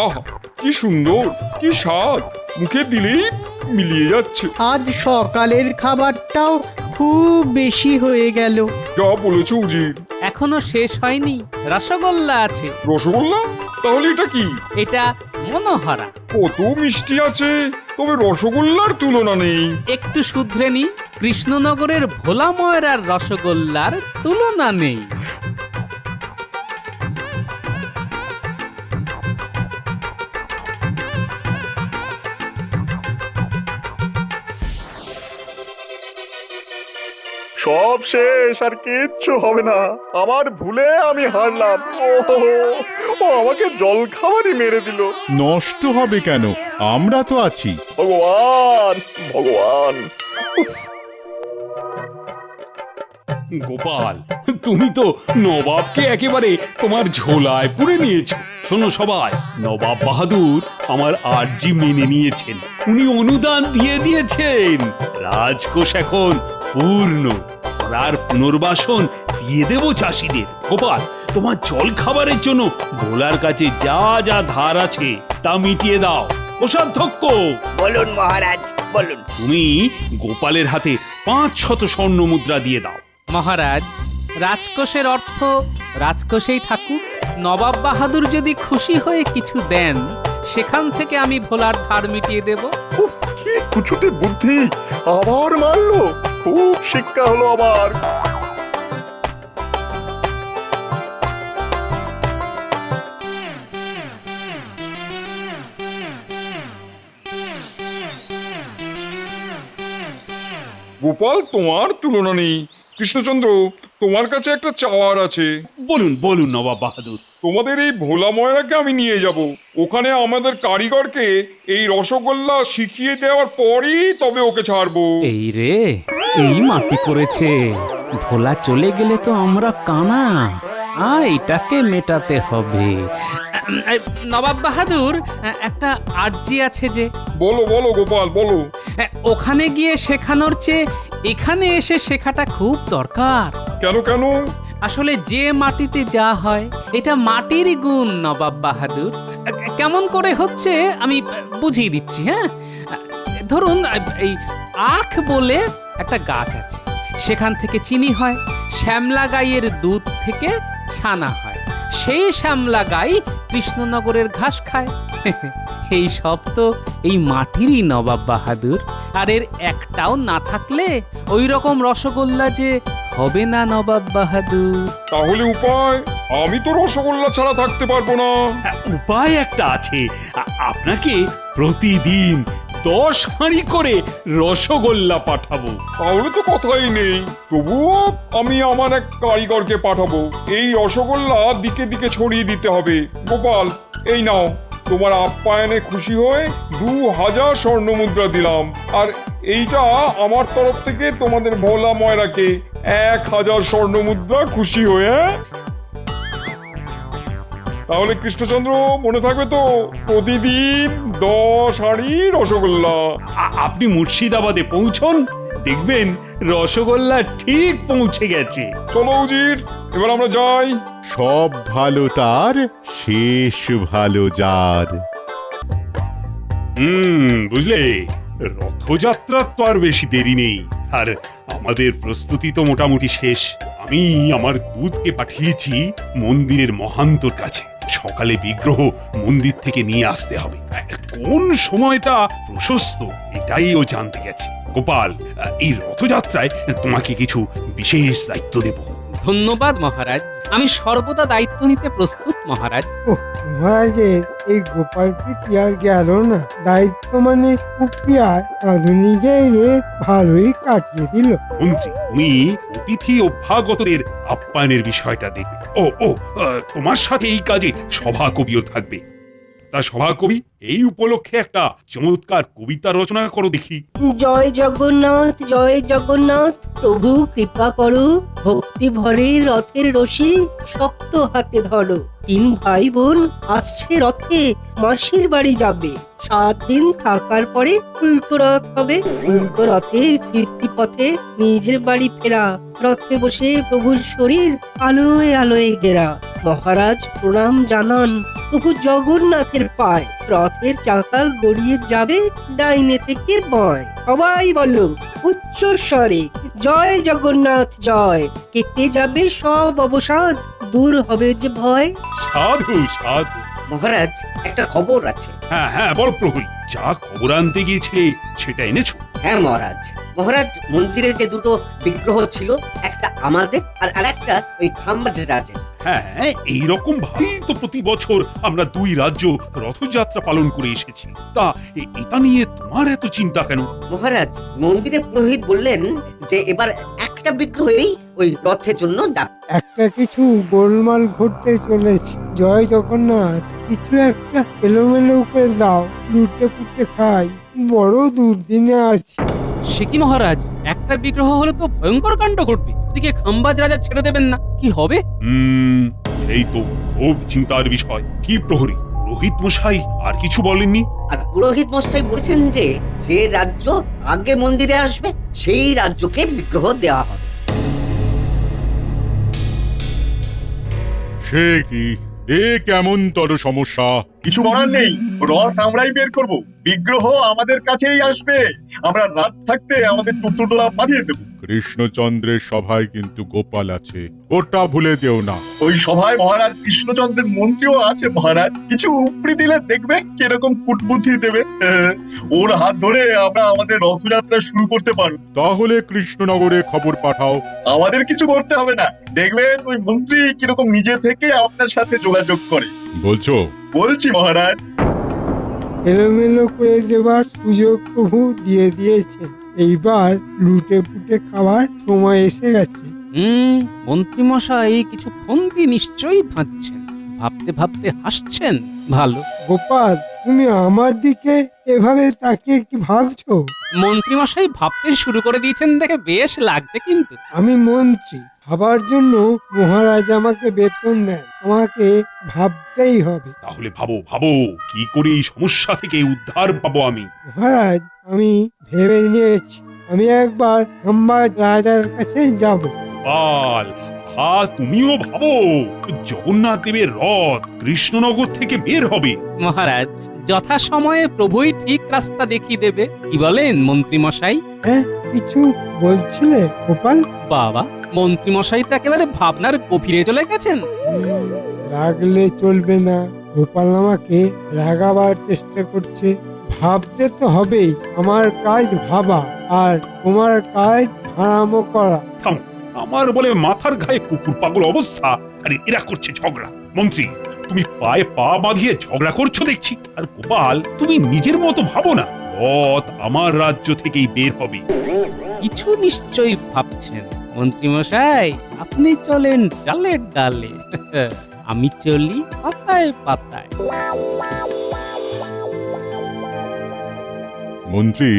আহা, কি সুন্দর, কি স্বাদ, মুখে দিলেই মিলিয়ে যাচ্ছে। আজ সকালের খাবারটাও খুব বেশি হয়ে গেল। যা বলেছো উজির। এখনো শেষ হয়নি, রসগোল্লা আছে। রসগোল্লা? তাহলে এটা কি? এটা মনোহরা। কত মিষ্টি আছে, তবে রসগোল্লার তুলনা নেই। একটু শুধরে নি, কৃষ্ণনগরের ভোলা ময়রার রসগোল্লার তুলনা নেই। সব শেষ, আর কিচ্ছু হবে না। আমার ভুলে আমি হারলাম। ও আমাকে জল খাবারই মেরে দিল। নষ্ট হবে কেন, আমরা তো আছি। ভগবান ভগবান। গোপাল, তুমি তো নবাবকে একেবারে তোমার ঝোলায় পুরে নিয়েছো। শোনো সবাই, নবাব বাহাদুর আমার আর্জি মেনে নিয়েছেন, উনি অনুদান দিয়ে দিয়েছেন। রাজকোষ এখন পূর্ণ, আর পুনর্বাসন দিয়ে দেব চাষিদের। গোপাল, তোমার জল খাবারের জন্য ভোলার কাছে যা যা ধার আছে তা মিটিয়ে দাও। কোষাধ্যক্ষ, বলুন মহারাজ, বলুন। তুমি গোপালের হাতে 500 স্বর্ণ মুদ্রা দিয়ে দাও। মহারাজ, রাজকোষের অর্থ রাজকোষেই থাকুক। নবাব বাহাদুর যদি খুশি হয়ে কিছু দেন, সেখান থেকে আমি ভোলার ধার মিটিয়ে দেব। কি কুছুটে বুদ্ধি, আবার মারলো। খুব শিক্ষা হলো আবার। গোপাল, তোমার তুলনা নেই। কৃষ্ণচন্দ্র, তোমার কাছে একটা চাওয়ার আছে। বলুন বলুন নবাব বাহাদুর। তোমাদের এই ভোলা ময়রাকে আমি নিয়ে যাব। ওখানে আমাদের কারিগরকে এই রসগোল্লা শিখিয়ে দেওয়ার পরই তবে ওকে ছাড়বো। এই রে, এই মাটি করেছে। ভোলা চলে গেলে তো আমরা কানা। এটাকে মেটাতে হবে। নবাব বাহাদুর, একটা আর্জি আছে যে। বলো বলো গোপাল, বলো। ওখানে গিয়ে শেখানোর চেয়ে এখানে এসে শেখাটা খুব দরকার। কেন কেন? আসলে যে মাটিতে যা হয়, এটা মাটিরই গুণ নবাব বাহাদুর। কেমন করে হচ্ছে আমি বুঝিয়ে দিচ্ছি। হ্যাঁ, ধরুন এই আখ বলে একটা গাছ আছে, সেখান থেকে চিনি হয়। শ্যামলা গাইয়ের দুধ থেকে ছানা হয়, সেই শ্যামলা গাই কৃষ্ণনগরের ঘাস খায়। এই সব তো এই মাটিরই নবাব বাহাদুর। আর এর একটাও না থাকলে ওই রকম রসগোল্লা যে হবে না নবাব বাহাদুর। তাহলে উপায়? আমি তো রসগোল্লা ছাড়া থাকতে পারবো না। উপায় একটা আছে। আপনাকে প্রতিদিন 10 হাঁড়ি করে রসগোল্লা পাঠাবো। তাহলে তো কথাই নেই। তবুও আমি আমার এক কারিগরকে পাঠাবো। এই রসগোল্লা দিকে দিকে ছড়িয়ে দিতে হবে। গোপাল, এই নাও, তোমার আপ্যায়নে খুশি হয়ে 2000 স্বর্ণ মুদ্রা দিলাম। আর এইটা আমার তরফ থেকে তোমাদের ভোলা ময়রাকে 1000 স্বর্ণ মুদ্রা খুশি হয়ে। তাহলে কৃষ্ণচন্দ্র, মনে থাকবে তো, প্রতিদিন 10 হাঁড়ি রসগোল্লা। আপনি মুর্শিদাবাদে পৌঁছন, দেখবেন রসগোল্লা ঠিক পৌঁছে গেছে। চলো উজির, এবার আমরা যাই। সব ভালো তার, শেষ ভালো যার। বুঝলে, রথযাত্রার তো আর বেশি দেরি নেই। আর আমাদের প্রস্তুতি তো মোটামুটি শেষ। আমি আমার দুধকে পাঠিয়েছি মন্দিরের মহান্তর কাছে। সকালে বিগ্রহ মন্দির থেকে নিয়ে আসতে হবে। কোন সময়টা প্রশস্ত এটাই ও জানতে গেছে। গোপাল, এই রথযাত্রায় তোমাকে কিছু বিশেষ দায়িত্ব দেব। ধন্যবাদ মহারাজ, আমি সর্বদা দায়িত্ব নিতে প্রস্তুত মহারাজ। মহারাজের এই গোপাল প্রীতি আর গেল না। দায়িত্ব মানে কুপিয়ার আধুনিকে ভালোই কাটিয়ে দিল। মন্ত্রী, তুমি অতিথি অভ্যাগতদের আপ্যায়নের বিষয়টা দেখবে। তোমার সাথে এই কাজে সভাকবিও থাকবে। তা সভাকবি, এই উপলক্ষে একটা চমৎকার কবিতা রচনা করো দেখি। জয় জগন্নাথ, জয় জগন্নাথ, প্রভু কৃপা করো, ভক্তি ভরে রথের রশি শক্ত হাতে ধরো। 3 ভাই বোন আসছে রথে, মাসির বাড়ি যাবে। 7 দিন থাকার পরে উল্টো রথ হবে। উল্টো রথে ফিরতি পথে নিজের বাড়ি ফেরা। রথে বসে প্রভুর শরীর আলোয় আলোয় ঘেরা। মহারাজ প্রণাম জানান প্রভু জগন্নাথের পায়। রথের চাকা গড়িয়ে যাবে ডাইনে থেকে বাঁয়। সবাই বলো উচ্চ স্বরে, জয় জগন্নাথ জয়। কেটে যাবে সব অবসাদ, দূর হবে যে ভয়। সাধু সাধু। মহারাজ, একটা খবর আছে। হ্যাঁ বল প্রহরী, যা খবর আনতে গিয়েছিলে সেটা এনেছো? হ্যাঁ মহারাজ। মহারাজ, মন্দিরে যে 2টো বিগ্রহ ছিল, একটা আমাদের আর আরেকটা ওই খাম্বাজ রাজের। হ্যাঁ, এইরকম ভাবেই তো প্রতি বছর আমরা 2 রাজ্য রথযাত্রা পালন করে এসেছি। তা এটা নিয়ে তোমার এত চিন্তা কেন? মহারাজ, মন্দিরে পুরোহিত বললেন যে এবার এক একটা বিগ্রহই ওই রথের জন্য যাবে। একটা কিছু গোলমাল ঘটতে চলেছে। জয় জগন্নাথ, কিছু একটা এলোমেলো করে দাও, লুটে পুটে খাই, বড় দুর্দিনে আছি। সে কি মহারাজ, একটা বিগ্রহ হলে তো ভয়ঙ্কর কাণ্ড ঘটবে। ওদিকে খাম্বাজ রাজা ছেড়ে দেবেন না, কি হবে? এই তো খুব চিন্তার বিষয়। কি প্রহরী রোহিত মশাই আর কিছু বলেননি? আর পুরোহিত মশাই বলেছেন যে যে রাজ্য আগে মন্দিরে আসবে সেই রাজ্যকে বিগ্রহ দেওয়া হবে। সে কি, এ কেমন তর সমস্যা? কিছু বলার নেই, রথ আমরাই বের করব, বিগ্রহ আমাদের কাছেই আসবে। আমরা রাত থাকতে আমাদের চতুর্দোলা পাঠিয়ে দেব। কৃষ্ণচন্দ্রের সভায় কিন্তু গোপাল আছে, ওটা ভুলে যেও না। ওই সভায় মহারাজ কৃষ্ণচন্দ্রের মন্ত্রীও আছে মহারাজ। কিছু উপরি দিলে দেখবেন কিরকম কুটবুদ্ধি দেবে। ওর হাত ধরে আমরা আমাদের রথযাত্রা শুরু করতে পারব। তাহলে কৃষ্ণনগরে খবর পাঠাও। আমাদের কিছু করতে হবে না, দেখবেন ওই মন্ত্রী কিরকম নিজে থেকে আপনার সাথে যোগাযোগ করে। বলছো? বলছি মহারাজ। এলোমেলো করে দেবার সুযোগ প্রভু দিয়ে দিয়েছে। এইবার লুটে পুটে খাওয়ার সময় এসে গেছে। মন্ত্রী মশাই কিছু ফন্দি নিশ্চয়ই ভাবছেন, ভাবতে ভাবতে হাসছেন। ভালো। গোপাল, তুমি আমার দিকে এভাবে তাকিয়ে কি ভাবছো? মন্ত্রী মশাই ভাবতে শুরু করে দিয়েছেন দেখে বেশ লাগছে কিন্তু। আমি মন্ত্রী, ভাবার জন্য মহারাজ আমাকে বেতন দেন, আমাকে ভাবতেই হবে। তাহলে ভাবো ভাবো, কি করে এই সমস্যা থেকে উদ্ধার পাবো আমি। মহারাজ, আমি ভেবে নিয়েছি, আমি একবার খাম্বাজ রাজার কাছে যাব। পাল, তুমিও ভাবো, জগন্নাথ দেবের রথ কৃষ্ণনগর থেকে বের হবে। মহারাজ, যথাসময়ে প্রভুই ঠিক রাস্তা দেখিয়ে দেবে। কি বলেন মন্ত্রী মশাই? হ্যাঁ, কিছু বলছিলে গোপাল? বাবা, মন্ত্রী মশাই তো একেবারে ভাবনার গভীরে চলে গেছেন। রাগলে চলবে না। গোপাল আমাকে রাগাবার চেষ্টা করছে। ভাবতে তো হবেই, আমার কাজ ভাবা আর তোমার কাজ হারামো করা। আমার বলে মাথার ঘায়ে কুকুর পাগল অবস্থা, আর এরা করছে ঝগড়া। মন্ত্রী, তুমি পায়ে পা বাঁধিয়ে ঝগড়া করছো দেখছি। আর গোপাল, তুমি নিজের মতো ভাবো না, রথ আমার রাজ্য থেকেই বের হবে। কিছু নিশ্চয়ই ভাবছেন মন্ত্রী মশাই। আপনি চলেন ডালে ডালে, আমি চলি পাতায় পাতায়। মন্ত্রী,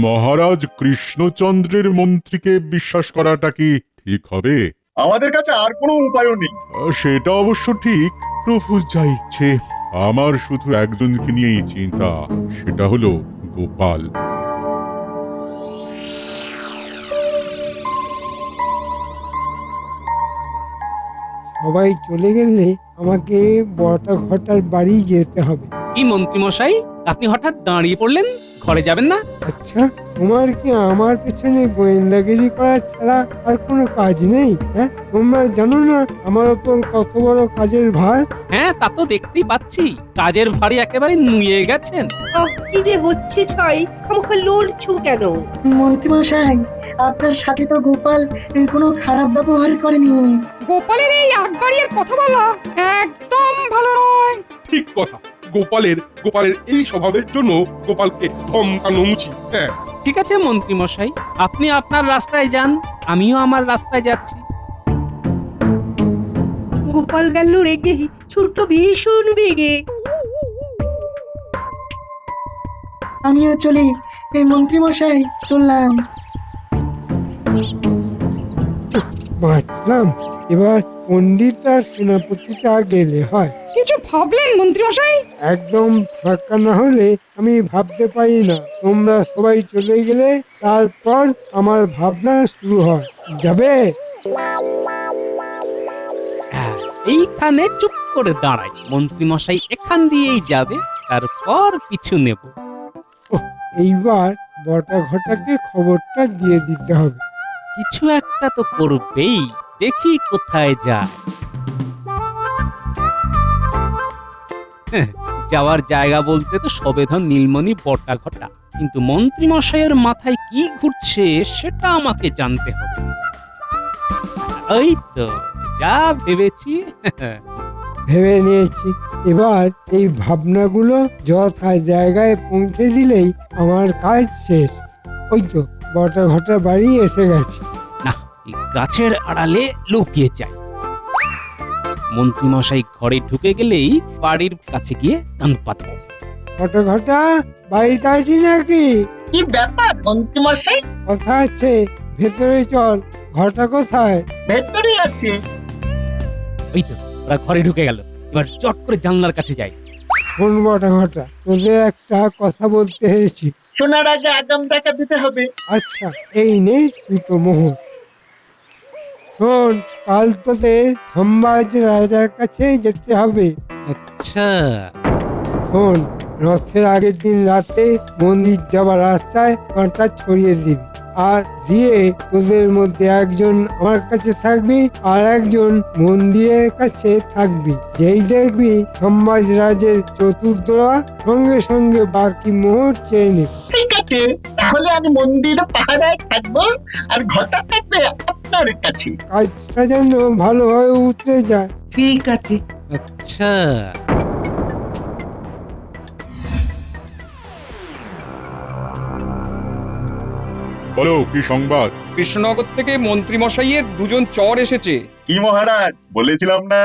মহারাজ কৃষ্ণচন্দ্রের মন্ত্রীকে বিশ্বাস করাটা কি ঠিক হবে? আমাদের কাছে আর কোনো উপায়ও নেই। সেটা অবশ্য ঠিক। প্রভু যা ইচ্ছে। আমার শুধু একজনকে নিয়েই চিন্তা, সেটা হলো গোপাল। সবাই চলে গেলে আমাকে বটা ঘটার বাড়ি যেতে হবে। কি মন্ত্রী মশাই, আপনি হঠাৎ দাঁড়িয়ে পড়লেন, ঘরে যাবেন না? আচ্ছা, তোমার কি আমার পেছনে গোয়েন্দাগিরি করা ছাড়া আর কোনো কাজ নেই? হ্যাঁ, তোমরা জানো না আমার ওপর কত বড় কাজের ভার? হ্যাঁ, তা তো দেখতেই পাচ্ছি। কাজের ভারী একেবারে নুয়ে গেছেন। কি যে হচ্ছে ছাই, খামোখা লড়ছো কেন? মন্ত্রীমশাই, আপনার সাথে তো গোপাল কোনো খারাপ ব্যবহার করেনি। গোপালের এই আগ বাড়িয়ে কথা বলা একদম ভালো নয়। ঠিক কথা। গোপালের এই স্বভাবের জন্য গোপালকে ধমকানো উচিত। হ্যাঁ, ঠিক আছে মন্ত্রী মশাই, আপনি আপনার রাস্তায় যান, আমিও আমার রাস্তায় যাচ্ছি। গোপাল গেল রেগে, ছোট্ট ভীষণ বেগে। আমিও চলি। এই মন্ত্রীমশাই, চললাম। বাঁচলাম। এবার পণ্ডিত আর সেনাপতিটা গেলে হয়। কিছু ভাবলেন মন্ত্রী মশাই? একদম ফাঁকা না হলে আমি ভাবতে পারি না। তোমরা সবাই চলে গেলে তারপর আমার ভাবনা শুরু হয়। যাবে? এইখানে চুপ করে দাঁড়াই। মন্ত্রী মশাই এখান দিয়েই যাবে, তারপর পিছু নেব। এইবার বটা ঘটাকে খবরটা দিয়ে দিতে হবে। কিছু একটা তো করবেই, দেখি কোথায় যায়। যাওয়ার জায়গা বলতে তো সবেধন নীলমণি বটা ঘটা, কিন্তু মন্ত্রী মশাইয়ের মাথায় কি ঘুরছে সেটা আমাকে জানতে হবে। ওই তো যা ভেবেছি। ভেবে নিয়েছি। এবার এই ভাবনাগুলো যথা জায়গায় পৌঁছে দিলেই আমার কাজ শেষ। ওই তো বটা ঘটা বাড়ি এসে গেছে। না, এই গাছের আড়ালে লুকিয়ে যাই। মন্ত্রী মশাই ঘরে ঢুকে গেলেই বাড়ির কাছে গিয়ে কান পাতবো। ঘটা ঘটা বাড়িতে আছি নাকি? কি ব্যাপার মন্ত্রী মশাই? কথা আছে, ভেতরে চল। ঘরটা কোথায়? ভেতরে আছে। ওই তো ওরা ঘরে ঢুকে গেল, এবার চট করে জানলার কাছে যাই। শোন বটা ঘটা, তোদের একটা কথা বলতে এসেছি। শোনার আগে আগাম টাকা দিতে হবে। আচ্ছা, এই নে দুটো মোহর। শোন, কাল তোদের ধনবাজ রাজার কাছে যেতে হবে। আচ্ছা। শোন, রথের আগের দিন রাতে মন্দির যাবার রাস্তায় কাঁটা ছড়িয়ে দিবি, আর দিয়ে তোদের মধ্যে একজন আমার কাছে থাকবি আর একজন মন্দিরের কাছে থাকবি। যেই দেখবি ধনবাজ রাজের চতুর্দোলা, সঙ্গে সঙ্গে বাকি মোহর চেয়ে নিবি। ঠিক আছে, তাহলে আমি মন্দিরে পাহারায় থাকবো আর ঘরটা থাকবে আপনার কাছে। কাজটা যেন ভালোভাবে উতরে যায়। ঠিক আছে। আচ্ছা। বলো কি সংবাদ? কৃষ্ণনগর থেকে মন্ত্রী মশাইয়ের দুজন চর এসেছে। কি মহারাজ, বলেছিলাম না?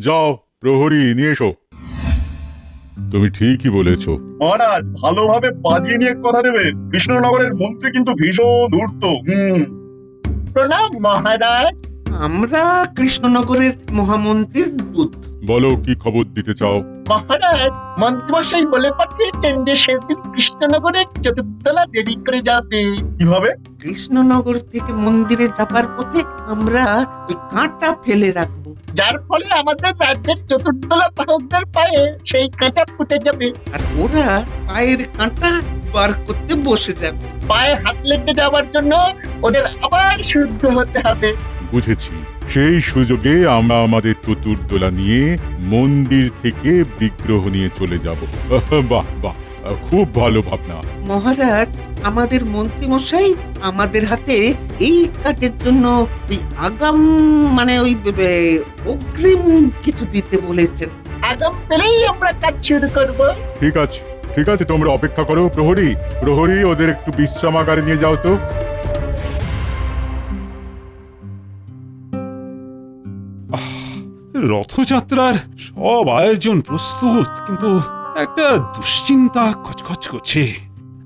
যাও প্রহরী নিয়ে এসো। তুমি ঠিকই বলেছো মহারাজ, ভালোভাবে বাজিয়ে নিয়ে কথা দেবেন। কৃষ্ণনগরের মন্ত্রী কিন্তু ভীষণ ধূর্ত। প্রণাম মহারাজ। আমরা কৃষ্ণনগরের মহামন্ত্রীর দূত। বলো কি খবর দিতে চাও? মহারাজ, মন্ত্রীমশাই বলে পাঠিয়েছেন যে সেদিন কৃষ্ণনগরের চতুর্দলা দেরি করে যাবে। কিভাবে? কৃষ্ণনগর থেকে মন্দিরে যাবার পথে আমরা ওই কাঁটা ফেলে রাখবো, যার ফলে আমাদের রাজ্যের চতুর্দলা বাহকদের পায়ে সেই কাঁটা ফুটে যাবে। আর ওরা পায়ের কাঁটা বার করতে বসে যাবে। পায়ে হাত লেগে যাওয়ার জন্য ওদের আবার শুদ্ধ হতে হবে। বুঝেছি। সেই সুযোগে আমরা আমাদের চতুর্দোলা নিয়ে মন্দির থেকে বিগ্রহ নিয়ে চলে যাব। বাহ বাহ, খুব ভালো ভাবনা। মহারাজ, আমাদের মন্ত্রী মশাই আমাদের হাতে এই কাজের জন্য ওই আগাম মানে ওই অগ্রিম কিছু দিতে বলেছেন। আগাম পেলেই আমরা কাজ শুরু করব। ঠিক আছে, ঠিক আছে, তোমরা অপেক্ষা করো। প্রহরী, প্রহরী, ওদের একটু বিশ্রামাগারে নিয়ে যাও তো। রথযাত্রার সব আয়োজন প্রস্তুত, কিন্তু একটা দুশ্চিন্তা খচখচ করছে।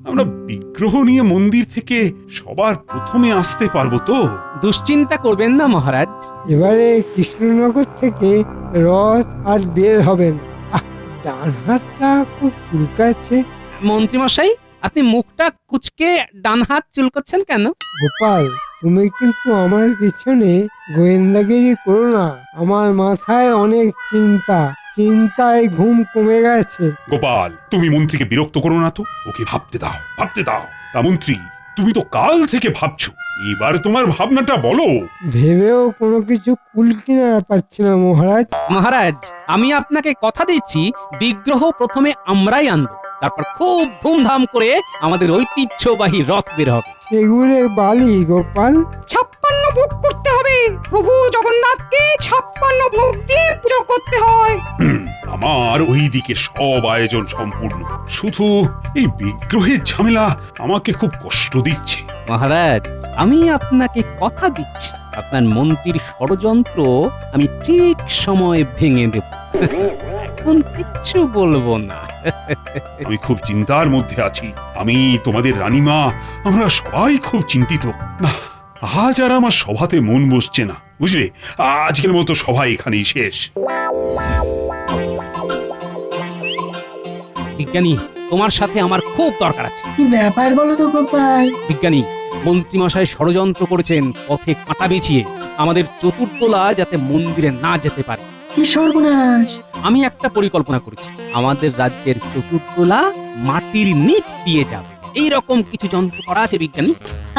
আমরা বিগ্রহ নিয়ে মন্দির থেকে সবার প্রথমে আসতে পারবো তো? দুশ্চিন্তা করবেন না মহারাজ। এবারে কৃষ্ণনগর থেকে রথ আর বের হবেন। ডান হাতটা খুব চুলকাচ্ছে। মন্ত্রী মশাই, আপনি মুখটা কুচকে ডান হাত চুলকাচ্ছেন কেন? গোপাল, তুমি কিন্তু আমার পিছনে গোয়েন্দাগিরি করো না। আমার মাথায় অনেক চিন্তা, চিন্তায় ঘুম কমে গেছে। গোপাল, তুমি মন্ত্রীকে বিরক্ত করো না তো, ওকে ভাবতে দাও, ভাবতে দাও। তা মন্ত্রী, তুমি তো কাল থেকে ভাবছো, এবার তোমার ভাবনাটা বলো। ভেবেও কোনো কিছু কুল কিনারা পাচ্ছি না মহারাজ। মহারাজ, আমি আপনাকে কথা দিচ্ছি, বিগ্রহ প্রথমে আমরাই আনবো, তারপর খুব ধুমধাম করে আমাদের ঐতিহ্যবাহী রথ বের হবে। সেগুলো বালি গোপাল। 56 ভোগ করতে হবে। প্রভু জগন্নাথকে 56 ভোগ দিয়ে পুজো করতে হয়। আমার ওই দিকে সব আয়োজন সম্পূর্ণ, শুধু এই বিগ্রহের ঝামেলা আমাকে খুব কষ্ট দিচ্ছে। মহারাজ, আমি আপনাকে কথা দিচ্ছি, আপনার মন্ত্রীর ষড়যন্ত্র আমি ঠিক সময় ভেঙে দেব। এখন কিচ্ছু বলবো না। আমি খুব চিন্তার মধ্যে আছি। আমি, তোমাদের রানীমা, আমরা সবাই খুব চিন্তিত। না, আজ আর আমার সভাতে মন বসছে না, বুঝলে? আজকের মতো সভা এখানেই শেষ। বিজ্ঞানী, তোমার সাথে আমার খুব দরকার আছে। কি ব্যাপার বলো তো গোপাল? বিজ্ঞানী, মন্ত্রীমশাই ষড়যন্ত্র করেছেন পথে কাঁটা বিছিয়ে আমাদের চতুর্দোলা যাতে মন্দিরে না যেতে পারে। কি সর্বনাশ! আমি একটা পরিকল্পনা করেছি, আমাদের রাজ্যের চতুর্দোলা মাটির নিচ দিয়ে যাবে। এইরকম কিছু যন্ত্র করা আছে বিজ্ঞানী?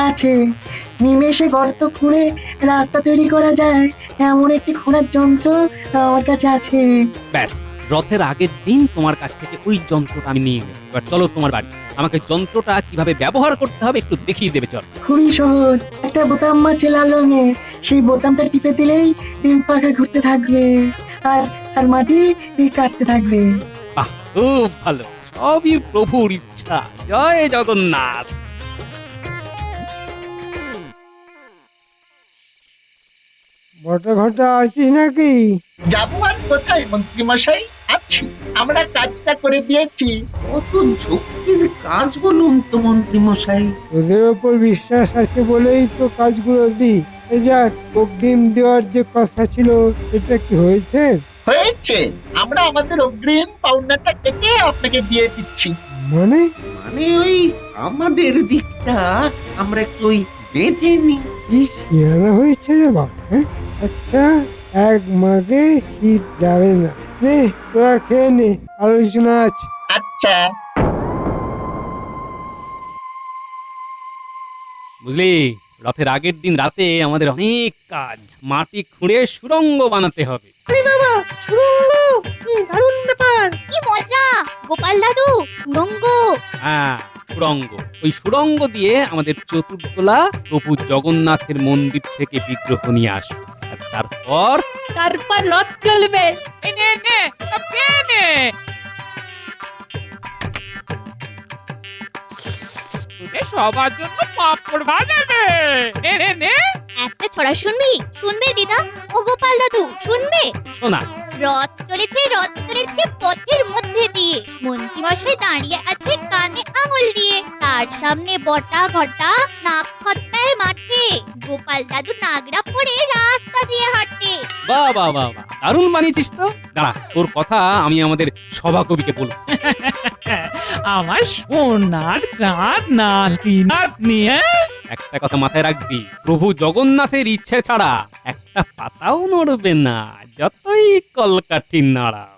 আছে, নিমেষে গর্ত খুঁড়ে রাস্তা তৈরি করা যায় এমন একটি খোঁড়ার যন্ত্র আমার কাছে আছে। ব্যাস, রথের আগের দিন তোমার কাছ থেকে ওই যন্ত্রটা আমি নিয়ে নেব। এবার চলো তোমার বাড়ি, আমাকে যন্ত্রটা কিভাবে ব্যবহার করতে হবে একটু দেখিয়ে দেবে। চল। খুবই সহজ, একটা বোতাম আছে লাল রঙের, সেই বোতামটা টিপে দিলেই পাখা ঘুরতে থাকবে আর আর মাটি কাটতে থাকবে। বাহ, খুব ভালো, সবই প্রভুর ইচ্ছা। জয় জগন্নাথ। ঘটা ঘটা আছিস নাকি? যাবো আর কোথায় মন্ত্রী মশাই, আছি। আমরা কাজটা করে দিয়েছি। কত ঝক্কির কাজ বলুন তো মন্ত্রী মশাই। ওদের ওপর বিশ্বাস আছে বলেই তো কাজগুলো দিই। এই যাক, অগ্রিম দেওয়ার যে কথা ছিল সেটা কি হয়েছে? হয়েছে, আমরা আমাদের অগ্রিম পাওনাটা কেটে আপনাকে দিয়ে দিচ্ছি। মানে মানে ওই আমাদের দিকটা আমরা একটু ওই বেঁধে নিই। কি শিয়ানা হয়েছে রে বাবা, হ্যাঁ? আচ্ছা, এক মাগে শীত যাবে না। নে তোরা খেয়ে নে, আলোচনা আছে। আচ্ছা। বুঝলি, রথের আগের দিন রাতে আমাদের অনেক কাজ। মাটি খুঁড়ে সুড়ঙ্গ বানাতে হবে। আরে বাবা, সুরঙ্গ! কি দারুণ ব্যাপার! কি মজা! গোপাল দাদু, সুরঙ্গ! হ্যাঁ, সুড়ঙ্গ। ওই সুড়ঙ্গ দিয়ে আমাদের চতুর্দোলা প্রভু জগন্নাথের মন্দির থেকে বিগ্রহ নিয়ে আসবে। আর তারপর রথ চলবে। এই নে নে, সব খেয়ে নে। তোদের সবার জন্য পাঁপড় ভাজা নে। নে নে নে। একটা ছড়া শুনবি? শুনবে দিদা? ও গোপাল দাদু, শুনবে? শোনা। রথ চলেছে পথের মধ্যে দিয়ে। মন্ত্রী মশাই দাঁড়িয়ে আছে কানে আঙুল দিয়ে। তার সামনে বটা ঘটা নাক খত্তায় মাঠে। গোপাল দাদু নাগরা পরে রাস্তা দিয়ে হাঁটে। বাহ বাহ বাহ বাহ, দারুণ বানিয়েছিস তো। দাঁড়া, তোর কথা আমি আমাদের সভাকবিকে বলবো। আমার সোনার চাঁদ নাতি নাতনি, একটা কথা মাথায় রাখবি, প্রভু জগন্নাথের ইচ্ছে ছাড়া একটা পাতাও নড়বে না, যতই কলকাঠি নাড়াও।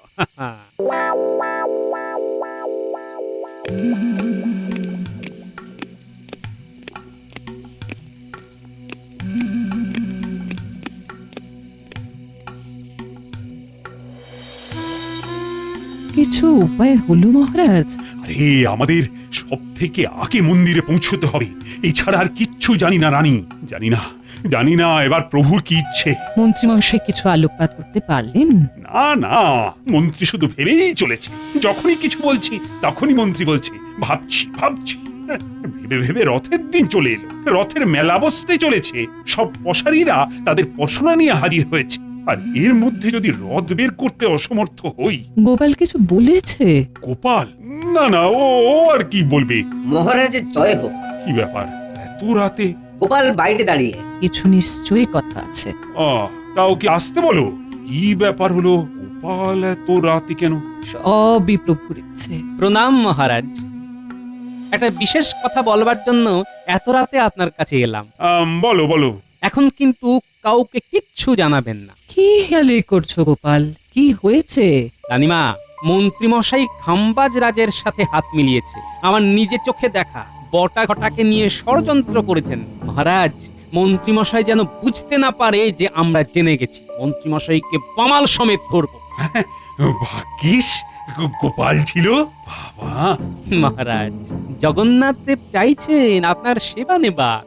কিছু উপায় হলো মহারাজ? আরে আমাদের সব থেকে আগে মন্দিরে পৌঁছতে হবে, এছাড়া আর কিচ্ছু জানি না রানী। জানি না এবার প্রভুর কি ইচ্ছে। মন্ত্রী মশাই কিছু আলোকপাত করতে পারলেন? না, মন্ত্রী শুধু ভেবেই চলেছে। যখনই কিছু বলছি তখনই মন্ত্রী বলছে ভাবছি। হ্যাঁ, ভেবে ভেবে রথের দিন চলে এলো। রথের মেলা বসতে চলেছে, সব পশারীরা তাদের পশরা নিয়ে হাজির হয়েছে। আর এর মধ্যে যদি রথ বের করতে অসমর্থ হই। গোপাল কিছু বলেছে? গোপাল? না, ও আর কি বলবে। মহারাজের জয় হোক। কি ব্যাপার এত রাতে? গোপাল বাইরে দাঁড়িয়ে। কিছু নিশ্চয়ই কথা আছে। তাও কি আসতে বলো। কি ব্যাপার হলো? গোপাল এত রাতে কেন? সবই প্রভুর ইচ্ছে। প্রণাম মহারাজ। একটা বিশেষ কথা বলবার জন্য এত রাতে আপনার কাছে এলাম। বলো। এখন কিন্তু কাউকে কিচ্ছু জানাবেন না। কি হেয়ালি করছো গোপাল? কি হয়েছে? রানীমা, মন্ত্রী মশাই খাম্বাজ রাজের সাথে হাত মিলিয়েছে। আমার নিজে চোখে দেখা বটা ঘটাকে নিয়ে ষড়যন্ত্র করেছেন। মহারাজ, মন্ত্রী মশাই যেন বুঝতে না পারে যে আমরা জেনে গেছি। মন্ত্রী মশাইকে বামাল সমেত ধরবো। ভাগ্যিস গোপাল ছিল। বাবা! মহারাজ, জগন্নাথ দেব চাইছেন আপনার সেবা নেবার।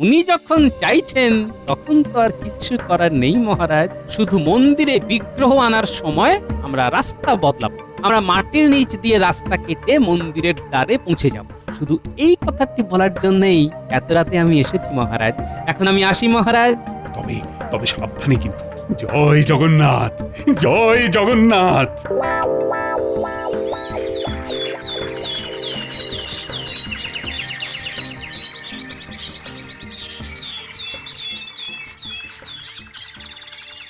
উনি যখন চাইছেন তখন তো আর কিছু করার নেই মহারাজ। শুধু মন্দিরে বিগ্রহ আনার সময় আমরা রাস্তা বদলাবো। আমরা মাটির নিচ দিয়ে রাস্তা কেটে মন্দিরের দ্বারে পৌঁছে যাব। শুধু এই কথাটি বলার জন্যই এত রাতে আমি এসেছি মহারাজ। এখন আমি আসি মহারাজ। তবে সাবধানে কিন্তু। জয় জগন্নাথ, জয় জগন্নাথ।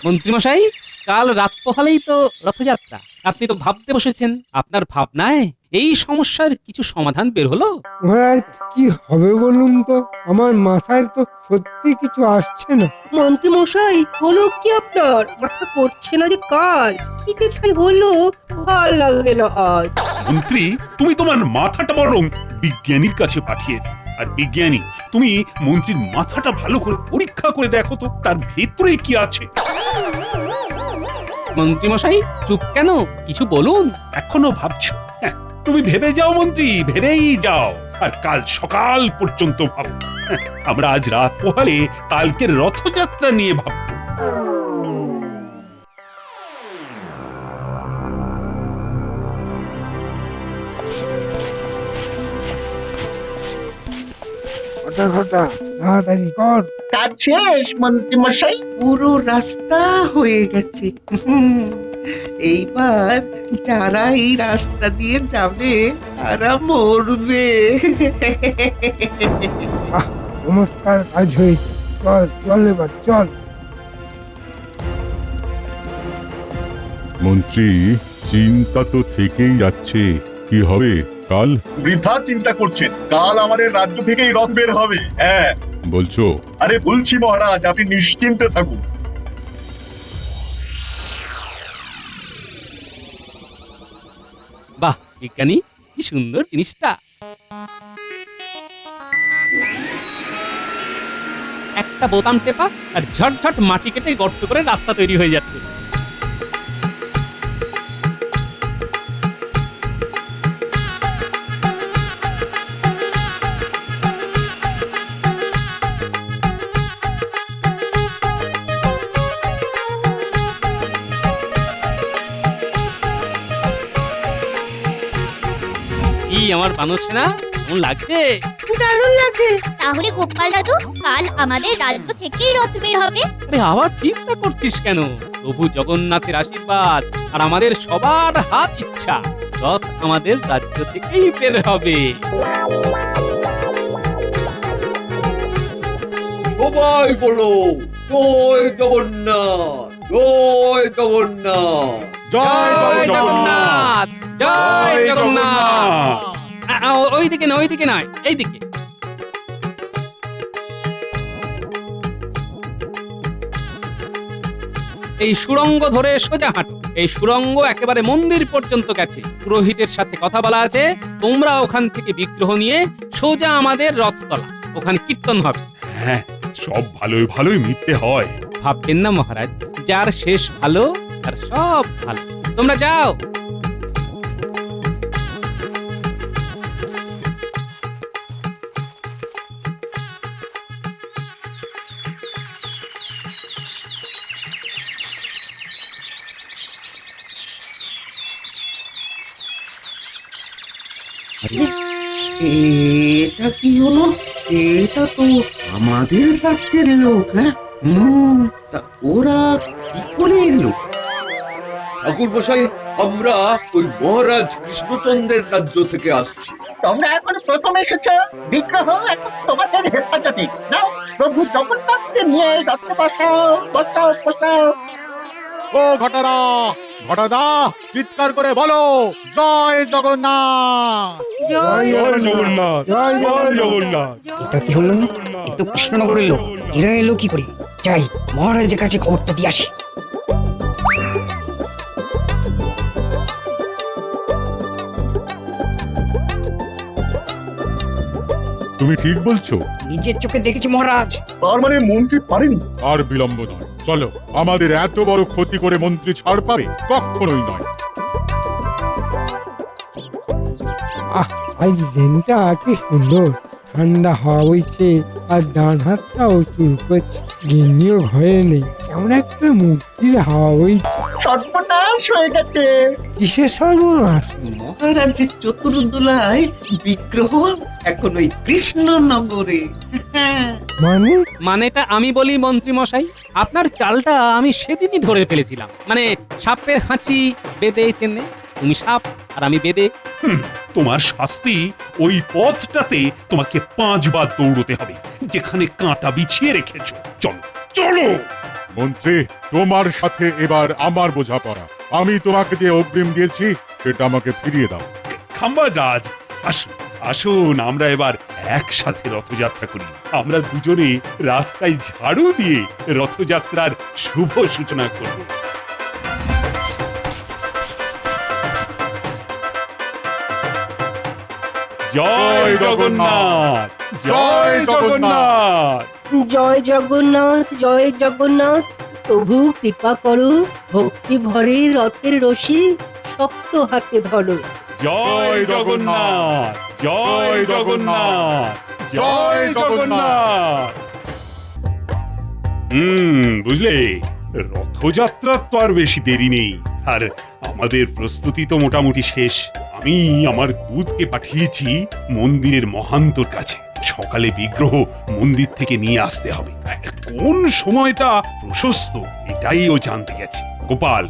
মন্ত্রীমশাই, কাল রাত পোহালেই তো রথযাত্রা। আপনি তো ভাবতে বসেছেন। আপনার ভাবনায় এই সমস্যার কিছু সমাধান বের হলো? মহারাজ, কি হবে বলুন তো? আমার মাথায় তো সত্যি কিছু আসছে না। মন্ত্রী মশাই, হলো কি আপনার? মাথা করছে না যে কাজ। খিদে ছাই হলো, ভাল লাগে না আজ। মন্ত্রী, তুমি তোমার মাথাটা বরং বিজ্ঞানীর কাছে পাঠিয়ে দাও। আর বিজ্ঞানী, তুমি মন্ত্রীর মাথাটা ভালো করে পরীক্ষা করে দেখো তো তার ভেতরে কি আছে। মন্ত্রীমশাই চুপ কেন? কিছু বলুন। এখনো ভাবছো? তুমি ভেবে যাও মন্ত্রী, ভেবেই যাও। আর কাল সকাল পর্যন্ত ভাবো। আমরা আজ রাত পোহালে কালকের রথযাত্রা নিয়ে ভাববো। ঘটা তাড়াতাড়ি কর। কাজ শেষ মন্ত্রী মশাই। পুরো রাস্তা হয়ে গেছে। এইবার যারা এই রাস্তা দিয়ে যাবে তারা মরবে। নমস্কার, কাজ হয়েছে। চল চল এবার চল। মন্ত্রী, চিন্তা তো থেকেই যাচ্ছে, কি হবে কাল? বৃথা চিন্তা করছেন, কাল আমাদের রাজ্য থেকেই রথ বের হবে। হ্যাঁ বলছো? আরে বলছি মহারাজ, আপনি নিশ্চিন্তে থাকুন। বাহ বিজ্ঞানী, কি সুন্দর জিনিসটা। একটা বোতাম টেপা আর ঝটঝট মাটি কেটে গর্ত করে রাস্তা তৈরি হয়ে যাচ্ছে। কি আমার বানর সেনা, কেমন লাগছে? দারুণ লাগছে। তাহলে গোপাল দাদু, কাল আমাদের রাজ্য থেকেই রথ বের হবে। আরে আবার চিন্তা করছিস কেন? প্রভু জগন্নাথের আশীর্বাদ আর আমাদের সবার হাত ইচ্ছা, রথ আমাদের রাজ্য থেকেই বের হবে। সবাই বলো জয় জগন্নাথ, জয় জগন্নাথ, জয় জগন্নাথ, জয় জগন্নাথ। ওইদিকে না, ওইদিকে নয়, এইদিকে। এই সুড়ঙ্গ ধরে সোজা হাঁটো। এই সুড়ঙ্গ একেবারে মন্দির পর্যন্ত গেছে। পুরোহিতের সাথে কথা বলা আছে, তোমরা ওখান থেকে বিগ্রহ নিয়ে সোজা আমাদের রথতলা, ওখানে কীর্তন হবে। হ্যাঁ, সব ভালোই ভালোই মিটতে হয়। ভাববেন না মহারাজ, যার শেষ ভালো তার সব ভালো। তোমরা যাও। এটা কি হলো? এটা তো আমাদের রাজ্যের লোক। হ্যাঁ, তা ওরা কি করে এলো? ঠাকুর মশাই, আমরা ওই মহারাজ কৃষ্ণচন্দ্রের রাজ্য থেকে আসছি। তোমরা এখন প্রথম এসেছো, বিগ্রহ এখন তোমাদের হেফাজতে। নাও, প্রভু জগন্নাথকে নিয়ে রথে বসাও, বসাও বসাও। ও ঘটাদা, ঘটাদা, চিৎকার করে বলো জয় জগন্নাথ, জয় জগন্নাথ, জয় জগন্নাথ। এটা কি হলো? এ তো কৃষ্ণনগরের লোক, এরা এলো কি করে? যাই মহারাজের কাছে খবরটা দিয়ে আসি। তুমি ঠিক বলছো? নিজের চোখে দেখেছি মহারাজ। তার মানে মন্ত্রী পারেনি? আর বিলম্ব নয়, চলো। আমাদের এত বড় ক্ষতি করে মন্ত্রী ছাড় পাবে? কখনোই নয়। আজ দিনটা কি সুন্দর, ঠান্ডা হাওয়া বইছে আর ডান হাতটাও চুল করছে। গিন্নিও ঘরে নেই, কেমন একটা মুক্তির হাওয়া বইছে। সর্বনাশ হয়ে গেছে। কিসের সর্বনাশ? মহারাজের চতুর্দোলায় বিগ্রহ এখন ওই কৃষ্ণনগরে। মানেটা আমি বলি মন্ত্রী মশাই, আপনার চালটা আমি সেদিনই ধরে ফেলেছিলাম। মানে সাপের হাঁচি বেদে চেনে, তুমি সাপ আর আমি বেদে। তোমার শাস্তি ওই পথটাতে তোমাকে 5 বার দৌড়তে হবে, যেখানে কাঁটা বিছিয়ে রেখেছো। চলো চলো। মন্ত্রী, তোমার সাথে এবার আমার বোঝাপড়া। আমি তোমাকে যে অগ্রিম দিয়েছি সেটা আমাকে ফিরিয়ে দাও। খাম্বাজাজ, আসুন আসুন, আমরা এবার একসাথে রথযাত্রা করি। আমরা দুজনে রাস্তায় ঝাড়ু দিয়ে রথযাত্রার শুভ সূচনা করব। জয় জগন্নাথ, জয় জগন্নাথ, জয় জগন্নাথ, জয় জগন্নাথ। প্রভু কৃপা করো, ভক্তি ভরে রথের রশি শক্ত হাতে ধরো। জয় জগন্নাথ, জয় জগন্নাথ, জয় জগন্নাথ। বুঝলে, রথযাত্রার তো আর বেশি দেরি নেই, আর আমাদের প্রস্তুতি তো মোটামুটি শেষ। আমি আমার দূতকে পাঠিয়েছি মন্দিরের মহান্তর কাছে। সকালে বিগ্রহ মন্দির থেকে নিয়ে আসতে হবে। কোন সময়টা প্রশস্ত এটাই ও জানতে গেছে। গোপাল,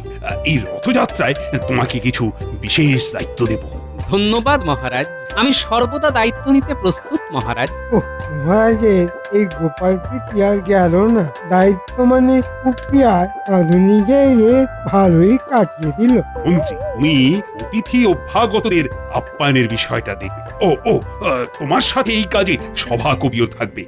এই রথযাত্রায় তোমাকে কিছু বিশেষ দায়িত্ব দেব। ধন্যবাদ মহারাজ, আমি সর্বদা দায়িত্ব নিতে প্রস্তুত মহারাজ। মহারাজের এই গোপাল প্রীতি আর গেল না। দায়িত্ব মানে কুপিয়ার আধুনিকে ভালোই কাটিয়ে দিল। মন্ত্রী, তুমি অতিথি অভ্যাগতদের আপ্যায়নের বিষয়টা দেখবে। ও তোমার সাথে এই কাজে সভাকবিও থাকবে।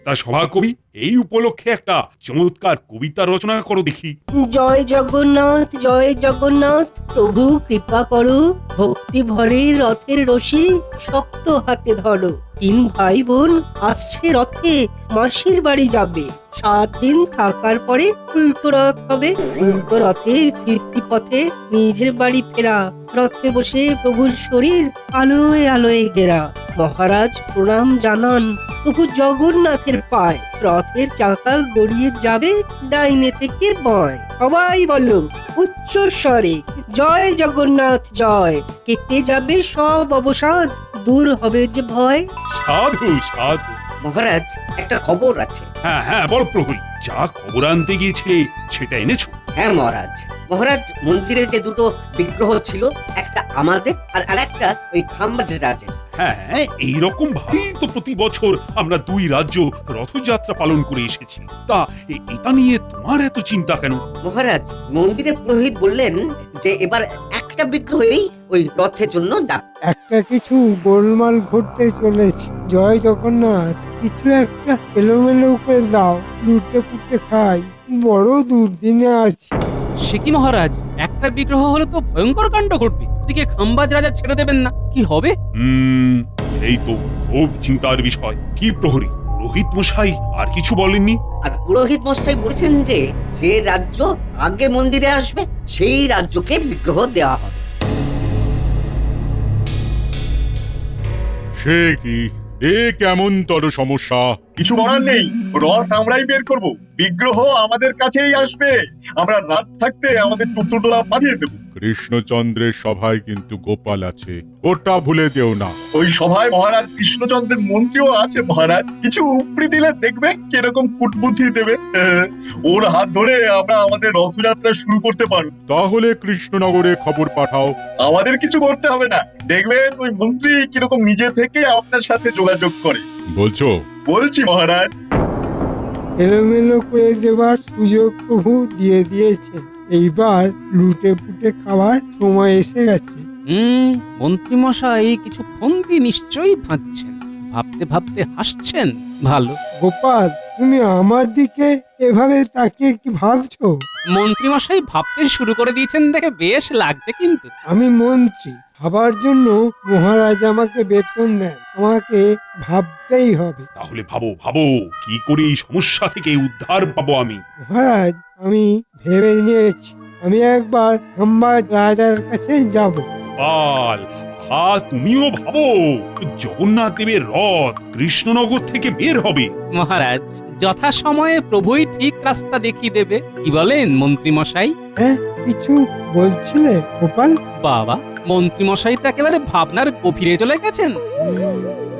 তা সভাকবি, এই উপলক্ষে একটা চমৎকার কবিতা রচনা করো দেখি। জয় জগন্নাথ, জয় জগন্নাথ, প্রভু কৃপা করো, ভক্তি ভরে রথের রশি শক্ত হাতে ধরো। 3 ভাই বোন আসছে রথে, মাসির বাড়ি যাবে। 7 দিন থাকার পরে উল্টো রথ হবে। উল্টো রথে ফিরতি পথে নিজের বাড়ি ফেরা। রথে বসে প্রভুর শরীর আলোয় আলোয় ঘেরা। মহারাজ প্রণাম জানান প্রভু জগন্নাথের পায়। রথের চাকা গড়িয়ে যাবে ডাইনে থেকে বাঁয়। সবাই বলো উচ্চ স্বরে, জয় জগন্নাথ জয়। কেটে যাবে সব অবসাদ, দূর হবে যে ভয়। সাধু সাধু। মহারাজ, একটা খবর আছে। হ্যাঁ বল প্রহরী, যা খবর আনতে গিয়েছিলে সেটা এনেছো? হ্যাঁ মহারাজ। মহারাজ, মন্দিরে যে দুটো বিগ্রহ ছিল, একটা আমাদের আর আরেকটা ওই খাম্বাজ রাজের। হ্যাঁ, এইরকম ভাবেই তো প্রতি বছর আমরা 2 রাজ্য রথযাত্রা পালন করে এসেছি। তা এটা নিয়ে তোমার এত চিন্তা কেন? মহারাজ, মন্দিরে পুরোহিত বললেন যে এবার একটা বিগ্রহই ওই রথের জন্য যাবে। একটা কিছু গোলমাল ঘটতে চলেছে। জয় জগন্নাথ, কিছু একটা এলোমেলো করে দাও, লুটে পুটে খাই, বড় দুর্দিনে আছি। সে কি মহারাজ, একটা বিগ্রহ হলে তো ভয়ঙ্কর কাণ্ড ঘটবে। ওদিকে খাম্বাজ রাজা ছেড়ে দেবেন না, কি হবে? এই তো খুব চিন্তার বিষয়। কি প্রহরী, পুরোহিত মশাই আর কিছু বলেননি? আর পুরোহিত মশাই বলেছেন যে যে রাজ্য আগে মন্দিরে আসবে সেই রাজ্যকে বিগ্রহ দেওয়া হবে। সে কি, এ কেমন তর সমস্যা? কিছু বলার নেই, রথ আমরাই বের করব, বিগ্রহ আমাদের কাছেই আসবে। আমরা রাত থাকতে আমাদের চতুর্দোলা পাঠিয়ে দেব। কৃষ্ণচন্দ্রের সভায় কিন্তু গোপাল আছে, ওটা ভুলে যেও না। ওই সভায় মহারাজ কৃষ্ণচন্দ্রের মন্ত্রীও আছে। মহারাজ কিছু উপরি দিলে দেখবে কিরকম কুটবুদ্ধি দেবে। ওর হাত ধরে আমরা আমাদের রথযাত্রা শুরু করতে পারব। তাহলে কৃষ্ণনগরে খবর পাঠাও। আমাদের কিছু করতে হবে না, দেখবেন ওই মন্ত্রী কিরকম নিজে থেকে আপনার সাথে যোগাযোগ করে। বলছো? বলছি মহারাজ। এলোমেলো করে দেবার সুযোগ প্রভু দিয়ে দিয়েছে। এইবার লুটে পুটে খাওয়ার সময় এসে গেছে। মন্ত্রী মশাই কিছু ফন্দি নিশ্চয়ই ভাবছেন, ভাবতে ভাবতে হাসছেন। ভালো। গোপাল, তুমি আমার দিকে এভাবে তাকিয়ে কি ভাবছো? মন্ত্রী মশাই ভাবতে শুরু করে দিয়েছেন দেখে বেশ লাগছে। কিন্তু আমি মন্ত্রী, ভাবার জন্য মহারাজ আমাকে বেতন দেন, আমাকে ভাবতেই হবে। তাহলে ভাবো ভাবো, কি করে এই সমস্যা থেকে উদ্ধার পাবো আমি। মহারাজ, আমি ভেবে নিয়েছি, আমি একবার খাম্বাজ রাজার কাছে যাব। গোপাল, তুমিও ভাবো, জগন্নাথ দেবের রথ কৃষ্ণনগর থেকে বের হবে। মহারাজ, যথা সময়ে প্রভুই ঠিক রাস্তা দেখিয়ে দেবে। কি বলেন মন্ত্রী মশাই? হ্যাঁ, কিছু বলছিলে গোপাল? বাবা, মন্ত্রী মশাই তো একেবারে ভাবনার গভীরে চলে গেছেন।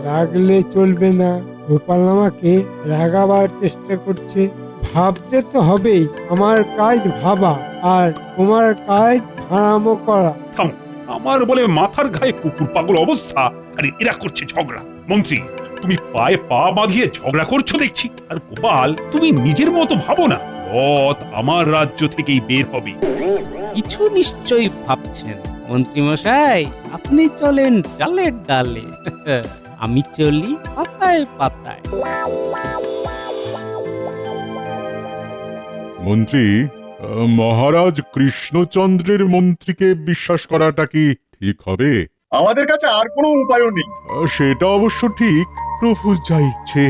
রাগলে চলবে না। গোপাল আমাকে রাগাবার চেষ্টা করছে। ভাবতে তো হবেই, আমার কাজ ভাবা আর তোমার কাজ হারামো করা। আমার বলে মাথার গায়ে কুকুর পাগল অবস্থা, আরে এরা করছে ঝগড়া। মন্ত্রী, তুমি পায়ে পা বাঁধিয়ে ঝগড়া করছো দেখছি। আর গোপাল, তুমি নিজের মতো ভাবো না, রথ আমার রাজ্য থেকেই বের হবে। কিছু নিশ্চয়ই ভাবছেন মন্ত্রী মশাই। আপনি চলেন ডালে ডালে, আমি চলি পাতায় পাতায়। মন্ত্রী, মহারাজ কৃষ্ণচন্দ্রের মন্ত্রীকে বিশ্বাস করাটা কি ঠিক হবে? আমাদের কাছে আর কোনো উপায়ও নেই। সেটা অবশ্য ঠিক। প্রভু যা ইচ্ছে।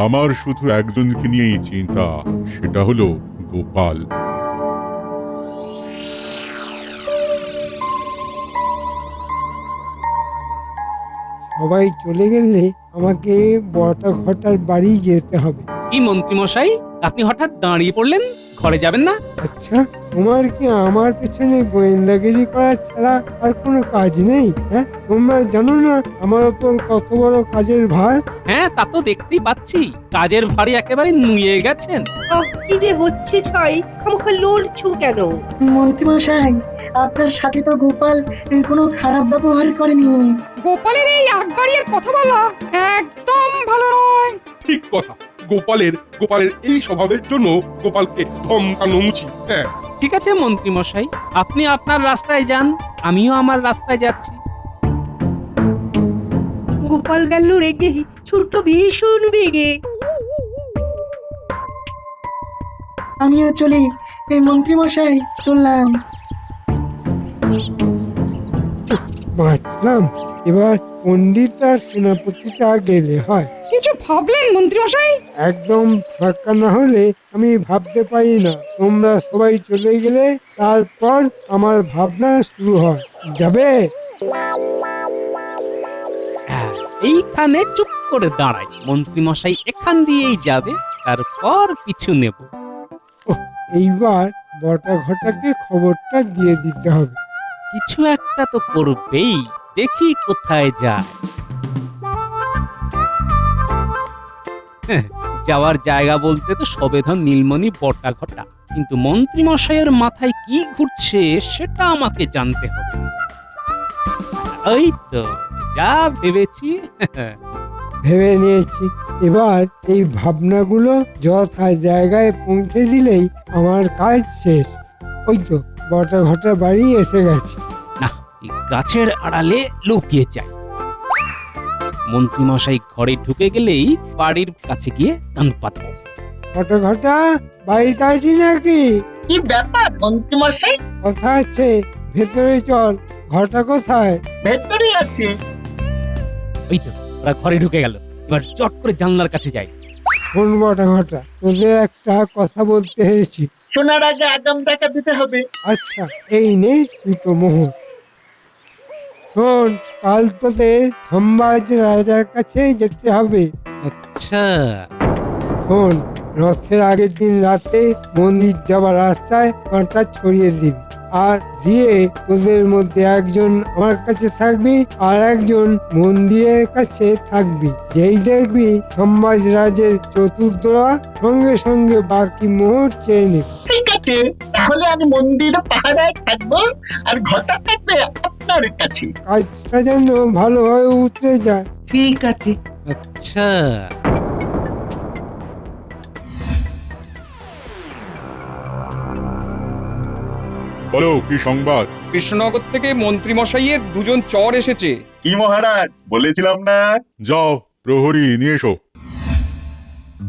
আমার শুধু একজনকে নিয়েই চিন্তা, সেটা হলো গোপাল। সবাই চলে গেলে আমাকে বটা ঘটার বাড়ি যেতে হবে। কি মন্ত্রী মশাই, আপনি হঠাৎ দাঁড়িয়ে পড়লেন? ঘরে যাবেন না? আচ্ছা, তোমার কি আমার পেছনে গোয়েন্দাগিরি করা ছাড়া আর কোনো কাজ নেই? হ্যাঁ, তোমরা জানো না আমার ওপর কত বড় কাজের ভার? হ্যাঁ, তা তো দেখতেই পাচ্ছি। কাজের ভারী একেবারে নুয়ে গেছেন। কি যে হচ্ছে ছাই, খামোখা লড়ছো কেন? মন্ত্রীমশাই, আপনার সাথে তো গোপাল কোনো খারাপ ব্যবহার করেনি। গোপালের এই আগবাড়িয়ে কথা বলা একদম ভালো নয়। ঠিক কথা। গোপালের এই স্বভাবের জন্য গোপালকে ধমকানো উচিত। হ্যাঁ, ঠিক আছে মন্ত্রী মশাই, আপনি আপনার রাস্তায় যান, আমিও আমার রাস্তায় যাচ্ছি। গোপাল গেল রেগে, ছোট্ট ভীষণ বেগে। আমিও চলি, এই মন্ত্রীমশাই চললাম। বাঁচলাম। এবার পণ্ডিত আর সেনাপতিটা গেলে হয়। কিছু ভাবলেন মন্ত্রীমশাই? একদম ফাঁকা না হলে আমি ভাবতে পারি না। তোমরা সবাই চলে গেলে তারপর আমার ভাবনা শুরু হয়। যাবে? হ্যাঁ, এইখানে চুপ করে দাঁড়াই। মন্ত্রী মশাই এখান দিয়েই যাবে, তারপর পিছু নেব। এইবার বটা ঘটাকে খবরটা দিয়ে দিতে হবে। কিছু একটা তো করবেই, দেখি কোথায় যায়। যাওয়ার জায়গা বলতে তো সবেধন নীলমণি বটা ঘটা, কিন্তু মন্ত্রী মশাইয়ের মাথায় কি ঘুরছে সেটা আমাকে জানতে হবে। ওই তো যা ভেবেছি। ভেবে নিয়েছি। এবার এই ভাবনাগুলো যথা জায়গায় পৌঁছে দিলেই আমার কাজ শেষ। ওই তো বটা ঘটা বাড়ি এসে গেছে। না, এই গাছের আড়ালে লুকিয়ে যাই। মন্ত্রী মশাই ঘরে ঢুকে গেলেই বাড়ির কাছে গিয়ে কান পাতবো। বটা ঘটা বাড়িতে আছি নাকি? কি ব্যাপার মন্ত্রীমশাই? কথা আছে, ভেতরে চল। ঘটা কোথায়? ভেতরে আছে। ওই তো ওরা ঘরে ঢুকে গেল, এবার চট করে জানলার কাছে যাই। কোন বটা ঘটা? তোদের একটা কথা বলতে এসেছি। শোনার আগে আগাম টাকা দিতে হবে। আচ্ছা, এই নে দুটো মোহর। শোন, কাল তোদের সম্বাজ রাজার কাছে যেতে হবে। আচ্ছা। শোন, রথের আগের দিন রাতে মন্দির যাবার রাস্তায় কাঁটা ছড়িয়ে দিবি, আর দিয়ে তোদের মধ্যে একজন আমার কাছে থাকবি আর একজন মন্দিরের কাছে থাকবি। যেই দেখবি সম্বাজ রাজের চতুর্দোলা, সঙ্গে সঙ্গে বাকি মোহর চেয়ে নিবি। ঠিক আছে, তাহলে আমি মন্দিরে পাহারায় থাকবো আর ঘটা থাকবে আপনার কাছে। কাজটা যেন ভালোভাবে উতরে যায়। ঠিক আছে। আচ্ছা। বলো, কি সংবাদ? কৃষ্ণনগর থেকে মন্ত্রী মশাইয়ের দুজন চর এসেছে। কি মহারাজ, বলেছিলাম না? যাও, প্রহরী নিয়ে এসো।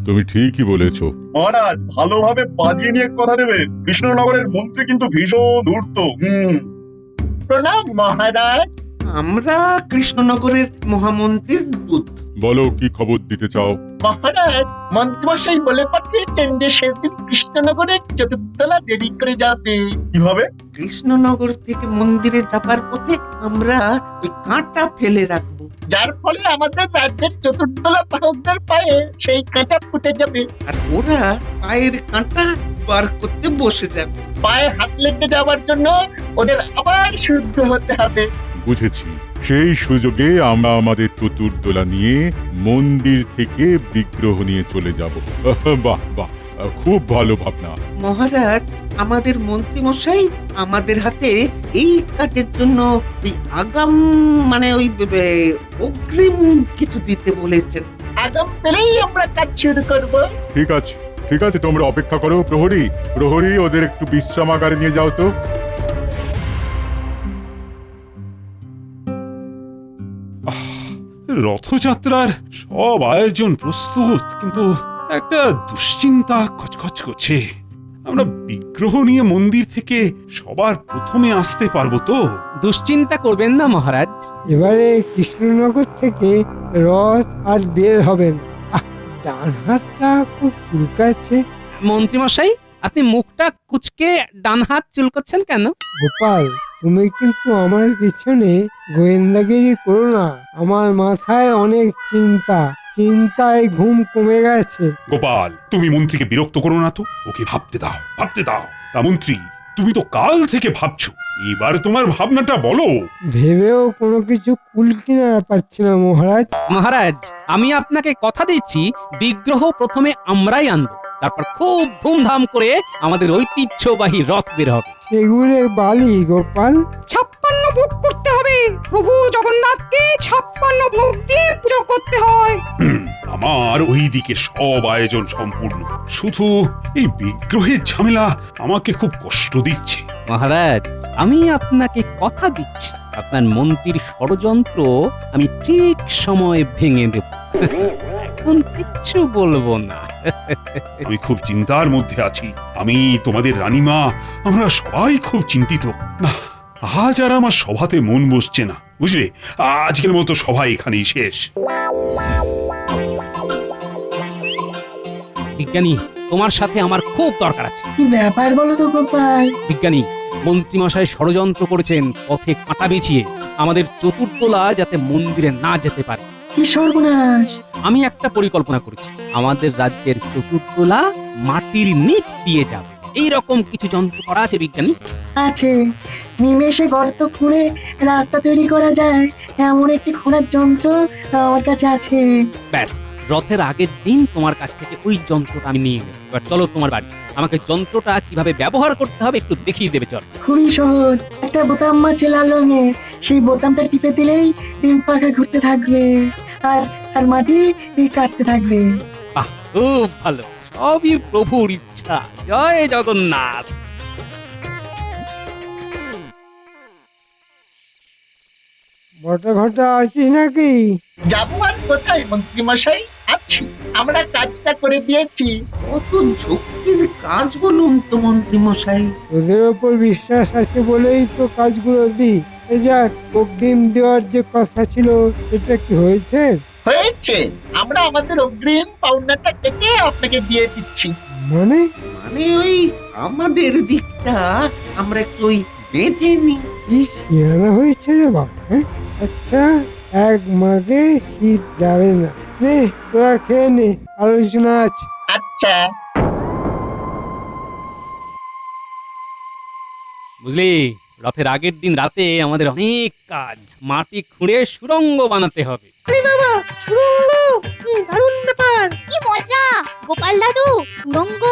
তুমি ঠিকই বলেছো মহারাজ, ভালোভাবে বাজিয়ে নিয়ে কথা দেবেন। কৃষ্ণনগরের মন্ত্রী কিন্তু ভীষণ ধূর্ত। প্রণাম মহারাজ। আমরা কৃষ্ণনগরের মহামন্ত্রীর দূত। বলো, কি খবর দিতে চাও? মহারাজ, মন্ত্রীমশাই বলে পাঠিয়েছেন যে সেদিন কৃষ্ণনগরের চতুর্দোলা দেরি করে যাবে। কিভাবে? কৃষ্ণনগর থেকে মন্দিরে যাবার পথে আমরা ওই কাঁটা ফেলে রাখবো, যার ফলে আমাদের রাজ্যের চতুর্দোলা বাহকদের পায়ে সেই কাঁটা ফুটে যাবে। আর ওরা পায়ের কাঁটা বার করতে বসে যাবে। পায়ে হাত লেগে যাওয়ার জন্য ওদের আবার শুদ্ধ হতে হবে। বুঝেছি। সেই সুযোগে আমরা আমাদের চতুর্দোলা নিয়ে মন্দির থেকে বিগ্রহ নিয়ে চলে যাব। বাহ বাহ, খুব ভালো ভাবনা। মহারাজ, আমাদের মন্ত্রী মশাই আমাদের হাতে এই কাজের জন্য ওই আগাম মানে ওই অগ্রিম কিছু দিতে বলেছেন। আগাম পেলেই আমরা কাজ শুরু করব। ঠিক আছে, ঠিক আছে, তোমরা অপেক্ষা করো। প্রহরী ওদের একটু বিশ্রামাগারে নিয়ে যাও তো। রথযাত্রার সব আয়োজন প্রস্তুত, কিন্তু একটা দুশ্চিন্তা খচখচ করছে। আমরা বিগ্রহ নিয়ে মন্দির থেকে সবার প্রথমে আসতে পারবো তো? দুশ্চিন্তা করবেন না মহারাজ। এবারে কৃষ্ণনগর থেকে রথ আর বের হবেন। ডান হাতটা খুব চুলকাচ্ছে। মন্ত্রী মশাই, আপনি মুখটা কুচকে ডান হাত চুলকাচ্ছেন কেন? গোপাল, তুমি কিন্তু আমার পিছনে গোয়েন্দাগিরি করো না। আমার মাথায় অনেক চিন্তায় ঘুম কমে গেছে। গোপাল, তুমি মন্ত্রীকে বিরক্ত করো না তো, ওকে ভাবতে দাও। তা মন্ত্রী, তুমি তো কাল থেকে ভাবছো, এবার তোমার ভাবনাটা বলো। ভেবেও কোনো কিছু কুল কিনারা পাচ্ছি না মহারাজ। মহারাজ, আমি আপনাকে কথা দিচ্ছি, বিগ্রহ প্রথমে আমরাই আনবো, তারপর খুব ধুমধাম করে আমাদের ঐতিহ্যবাহী রথ বের হবে। সেগুলো বালি গোপাল। 56 ভোগ করতে হবে। প্রভু জগন্নাথকে 56 ভোগ দিয়ে পুজো করতে হয়। আমার ওই দিকে সব আয়োজন সম্পূর্ণ, শুধু এই বিগ্রহের ঝামেলা আমাকে খুব কষ্ট দিচ্ছে। মহারাজ, আমি আপনাকে কথা দিচ্ছি, আপনার মন্ত্রীর ষড়যন্ত্র আমি ঠিক সময়ে ভেঙে দেব। এখন কিচ্ছু বলবো না। আমি খুব চিন্তার মধ্যে আছি, আমি তোমাদের রানীমা, আমরা সবাই খুব চিন্তিত। না, আজ আর আমার সভাতে মন বসছে না, বুঝলে। আজকের মতো সভা এখানেই শেষ। বিজ্ঞানী, তোমার সাথে আমার খুব দরকার আছে। কি ব্যাপার বলো তো গোপাল? বিজ্ঞানী, মন্ত্রীমশাই ষড়যন্ত্র করেছেন পথে কাঁটা বিছিয়ে আমাদের চতুর্দোলা যাতে মন্দিরে না যেতে পারে। কি সর্বনাশ! আমি একটা পরিকল্পনা করেছি, আমাদের রাজ্যের চতুর্দোলা মাটির নিচ দিয়ে যাবে, এইরকম কিছু যন্ত্র করা আছে বিজ্ঞানী। আছে, নিমেষে গর্ত খুঁড়ে রাস্তা তৈরি করা যায় এমন একটি খোঁড়ার যন্ত্র আমার কাছে আছে। ব্যাস, রথের আগের দিন তোমার কাছ থেকে ওই যন্ত্রটা আমি নিয়ে নেব। এবার চলো তোমার বাড়ি, আমাকে যন্ত্রটা কিভাবে ব্যবহার করতে হবে একটু দেখিয়ে দেবে। চল। খুবই সহজ, একটা বোতাম আছে লাল রঙের, সেই বোতামটা টিপে দিলেই ডিম পাখা ঘুরতে থাকবে আর মাটি কাটতে থাকবে। বাহ, খুব ভালো, সবই প্রভুর ইচ্ছা। জয় জগন্নাথ। বটা ঘটা আছিস নাকি? যাবো আর কোথায় মন্ত্রী মশাই, আছি। আমরা কাজটা করে দিয়েছি। কত ঝক্কির কাজ বলুন তো মন্ত্রী মশাই। ওদের ওপর বিশ্বাস আছে বলেই তো কাজগুলো দিই। এ যাক, অগ্রিম দেওয়ার যে কথা ছিল সেটা কি হয়েছে? হয়েছে, আমরা আমাদের অগ্রিম পাওনাটা কেটে আপনাকে দিয়ে দিচ্ছি। মানে ওই আমাদের দিকটা আমরা একটু ওই বেঁধে নি। কি শিয়ানা হয়েছে রে বাবা, হ্যাঁ? আচ্ছা, এক মাগে শীত যাবে না। নে তোরা খেয়ে নে, আলোচনা আছে। আচ্ছা। বুঝলি, রথের আগের দিন রাতে আমাদের অনেক কাজ, মাটি খুঁড়ে সুড়ঙ্গ বানাতে হবে। আরে বাবা, সুড়ঙ্গ! কি দারুণ ব্যাপার! কি মজা! গোপাল দাদু, সুড়ঙ্গ!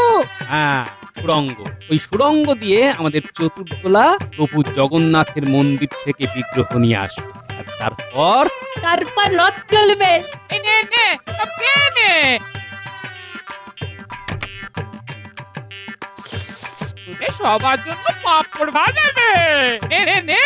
হ্যাঁ, সুড়ঙ্গ। ওই সুড়ঙ্গ দিয়ে আমাদের চতুর্দোলা প্রভু জগন্নাথের মন্দির থেকে বিগ্রহ নিয়ে আসবে, আর তারপর রথ চলবে। সবার জন্য পাপড় ভাজা নে।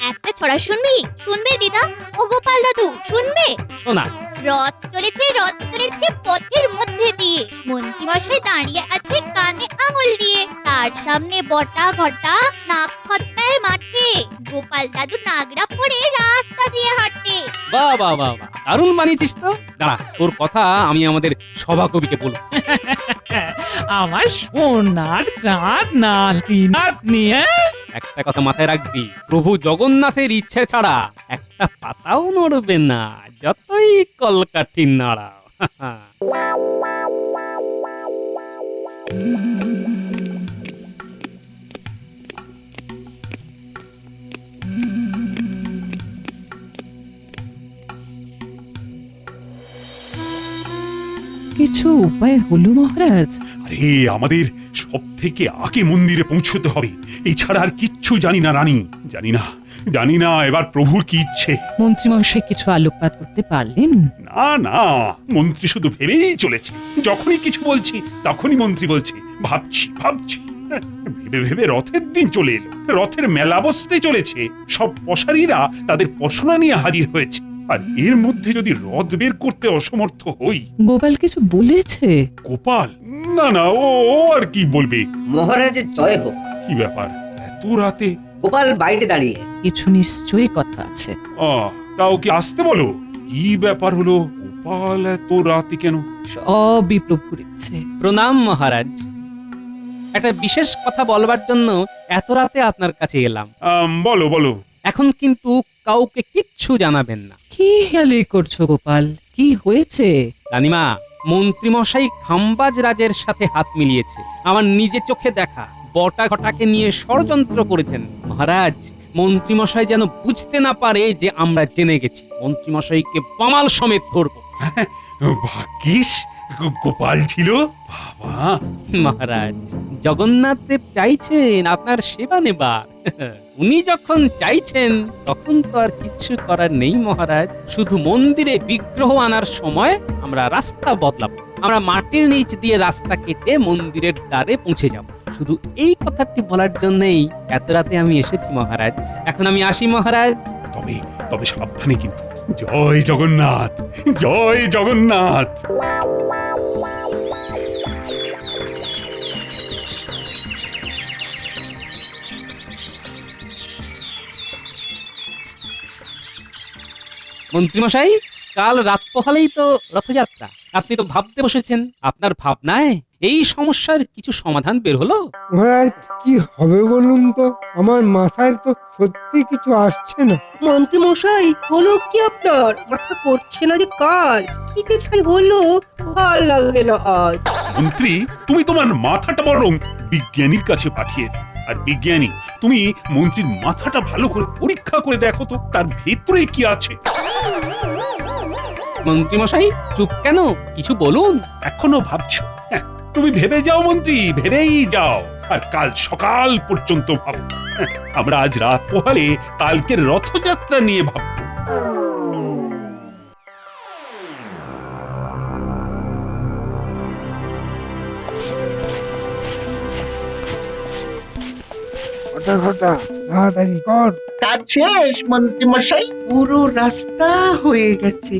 একটা ছড়া শুনবি? শুনবে দিদা? ও গোপাল দাদু, শুনবে? শোনা। রথ চলেছে পথের মধ্যে দিয়ে, মন্ত্রীমশাই দাঁড়িয়ে আছে কানে আঙুল দিয়ে, তার সামনে বটা ঘটা নাক খত্তায় মাঠে, গোপাল দাদু নাগরা পরে রাস্তা দিয়ে হাঁটে। বাহ বাহ বাহ বাহ, দারুণ বানিয়েছিস তো। দাঁড়া, তোর কথা আমি আমাদের সভাকবিকে বলবো। আমার সোনার চাঁদ নাত নিয়ে একটা কথা মাথায় রাখবি, প্রভু জগন্নাথের ইচ্ছে ছাড়া একটা পাতাও নড়বে না, যতই কলকাঠি নাড়াও। কিছু উপায় হলো মহারাজ? আরে, আমাদের সব থেকে আগে মন্দিরে পৌঁছতে হবে, এছাড়া আর কিচ্ছু জানি না রানী। জানি না এবার প্রভুর কি ইচ্ছে। মন্ত্রীমশাই কিছু আলোকপাত করতে পারলেন? না, মন্ত্রী শুধু ভেবেই চলেছে। যখনই কিছু বলছি তখনই মন্ত্রী বলছে ভাবছি। ভেবে রথের দিন চলে এলো, রথের মেলা বসতে চলেছে, সব পশারীরা তাদের পশনা নিয়ে হাজির হয়েছে, আর এর মধ্যে যদি রথ বের করতে অসমর্থ হই। গোপাল কিছু বলেছে? গোপাল? না, ও আর কি বলবে। মহারাজের জয় হোক। কি ব্যাপার এত রাতে? গোপাল বাইরে দাঁড়িয়ে। কিছু নিশ্চয়ই কথা আছে। তাও কি আসতে বলো। কি ব্যাপার হলো, গোপাল এত রাতে কেন? সবই প্রভুর ইচ্ছে। প্রণাম মহারাজ। একটা বিশেষ কথা বলবার জন্য এত রাতে আপনার কাছে এলাম। বলো বলো। এখন কিন্তু কাউকে কিচ্ছু জানাবেন না। কি হেয়ালি করছো গোপাল? কি হয়েছে? রানীমা, মন্ত্রীমশাই খাম্বাজ রাজের সাথে হাত মিলিয়েছে। আমার নিজে চোখে দেখা বটা ঘটাকে নিয়ে ষড়যন্ত্র করেছেন। মহারাজ, মন্ত্রীমশাই যেন বুঝতে না পারে যে আমরা জেনে গেছি। মন্ত্রীমশাইকে বামাল সমেত ধরবো। ভাগ্যিস গোপাল ছিল। বাবা মহারাজ, জগন্নাথ দেব চাইছেন আপনার সেবা নেবার। উনি যখন চাইছেন তখন তো আর কিচ্ছু করার নেই মহারাজ। শুধু মন্দিরে বিগ্রহ আনার সময় আমরা রাস্তা বদলাবো। আমরা মাটির নিচ দিয়ে রাস্তা কেটে মন্দিরের দ্বারে পৌঁছে যাব। শুধু এই কথাটি বলার জন্যই এত রাতে আমি এসেছি মহারাজ। এখন আমি আসি মহারাজ। তবে তবে সাবধানে কিন্তু। জয় জগন্নাথ, জয় জগন্নাথ। মন্ত্রীমশাই, কাল রাত পোহালেই তো রথযাত্রা। আপনি তো ভাবতে বসেছেন। আপনার ভাবনায় এই সমস্যার কিছু সমাধান বের হলো? মহারাজ, কি হবে বলুন তো? আমার মাথায় তো সত্যি কিছু আসছে না। মন্ত্রী মশাই, হলো কি আপনার? মাথা করছে না যে কাজ। খিদে ছাই হলো, ভাল লাগে না আজ। মন্ত্রী, তুমি তোমার মাথাটা বরং বিজ্ঞানীর কাছে পাঠিয়ে দাও। আর বিজ্ঞানী, তুমি মন্ত্রীর মাথাটা ভালো করে পরীক্ষা করে দেখো তো তার ভেতরে কি আছে। মন্ত্রীমশাই চুপ কেন? কিছু বলুন। এখনো ভাবছো? তুমি ভেবে যাও মন্ত্রী, ভেবেই যাও। আর কাল সকাল পর্যন্ত ভাবো। আমরা আজ রাত পোহালে কালকের রথযাত্রা নিয়ে ভাববো। তাড়াতাড়ি কর। কাজ শেষ মন্ত্রী মশাই। পুরো রাস্তা হয়ে গেছে।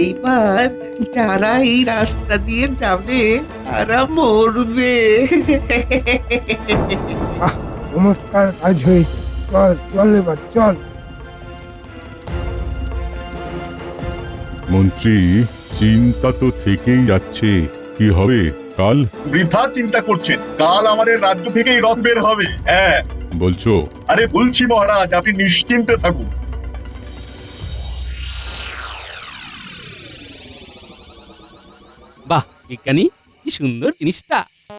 এইবার যারা এই রাস্তা দিয়ে যাবে তারা মরবে। নমস্কার, কাজ হয়েছে। চল চল, এবার চল। মন্ত্রী, চিন্তা তো থেকেই যাচ্ছে। কি হবে কাল? বৃথা চিন্তা করছেন, কাল আমাদের রাজ্য থেকেই রথ বের হবে। হ্যাঁ বলছো? আরে বলছি মহারাজ, আপনি নিশ্চিন্তে থাকুন। বাহ বিজ্ঞানী, কি সুন্দর জিনিসটা।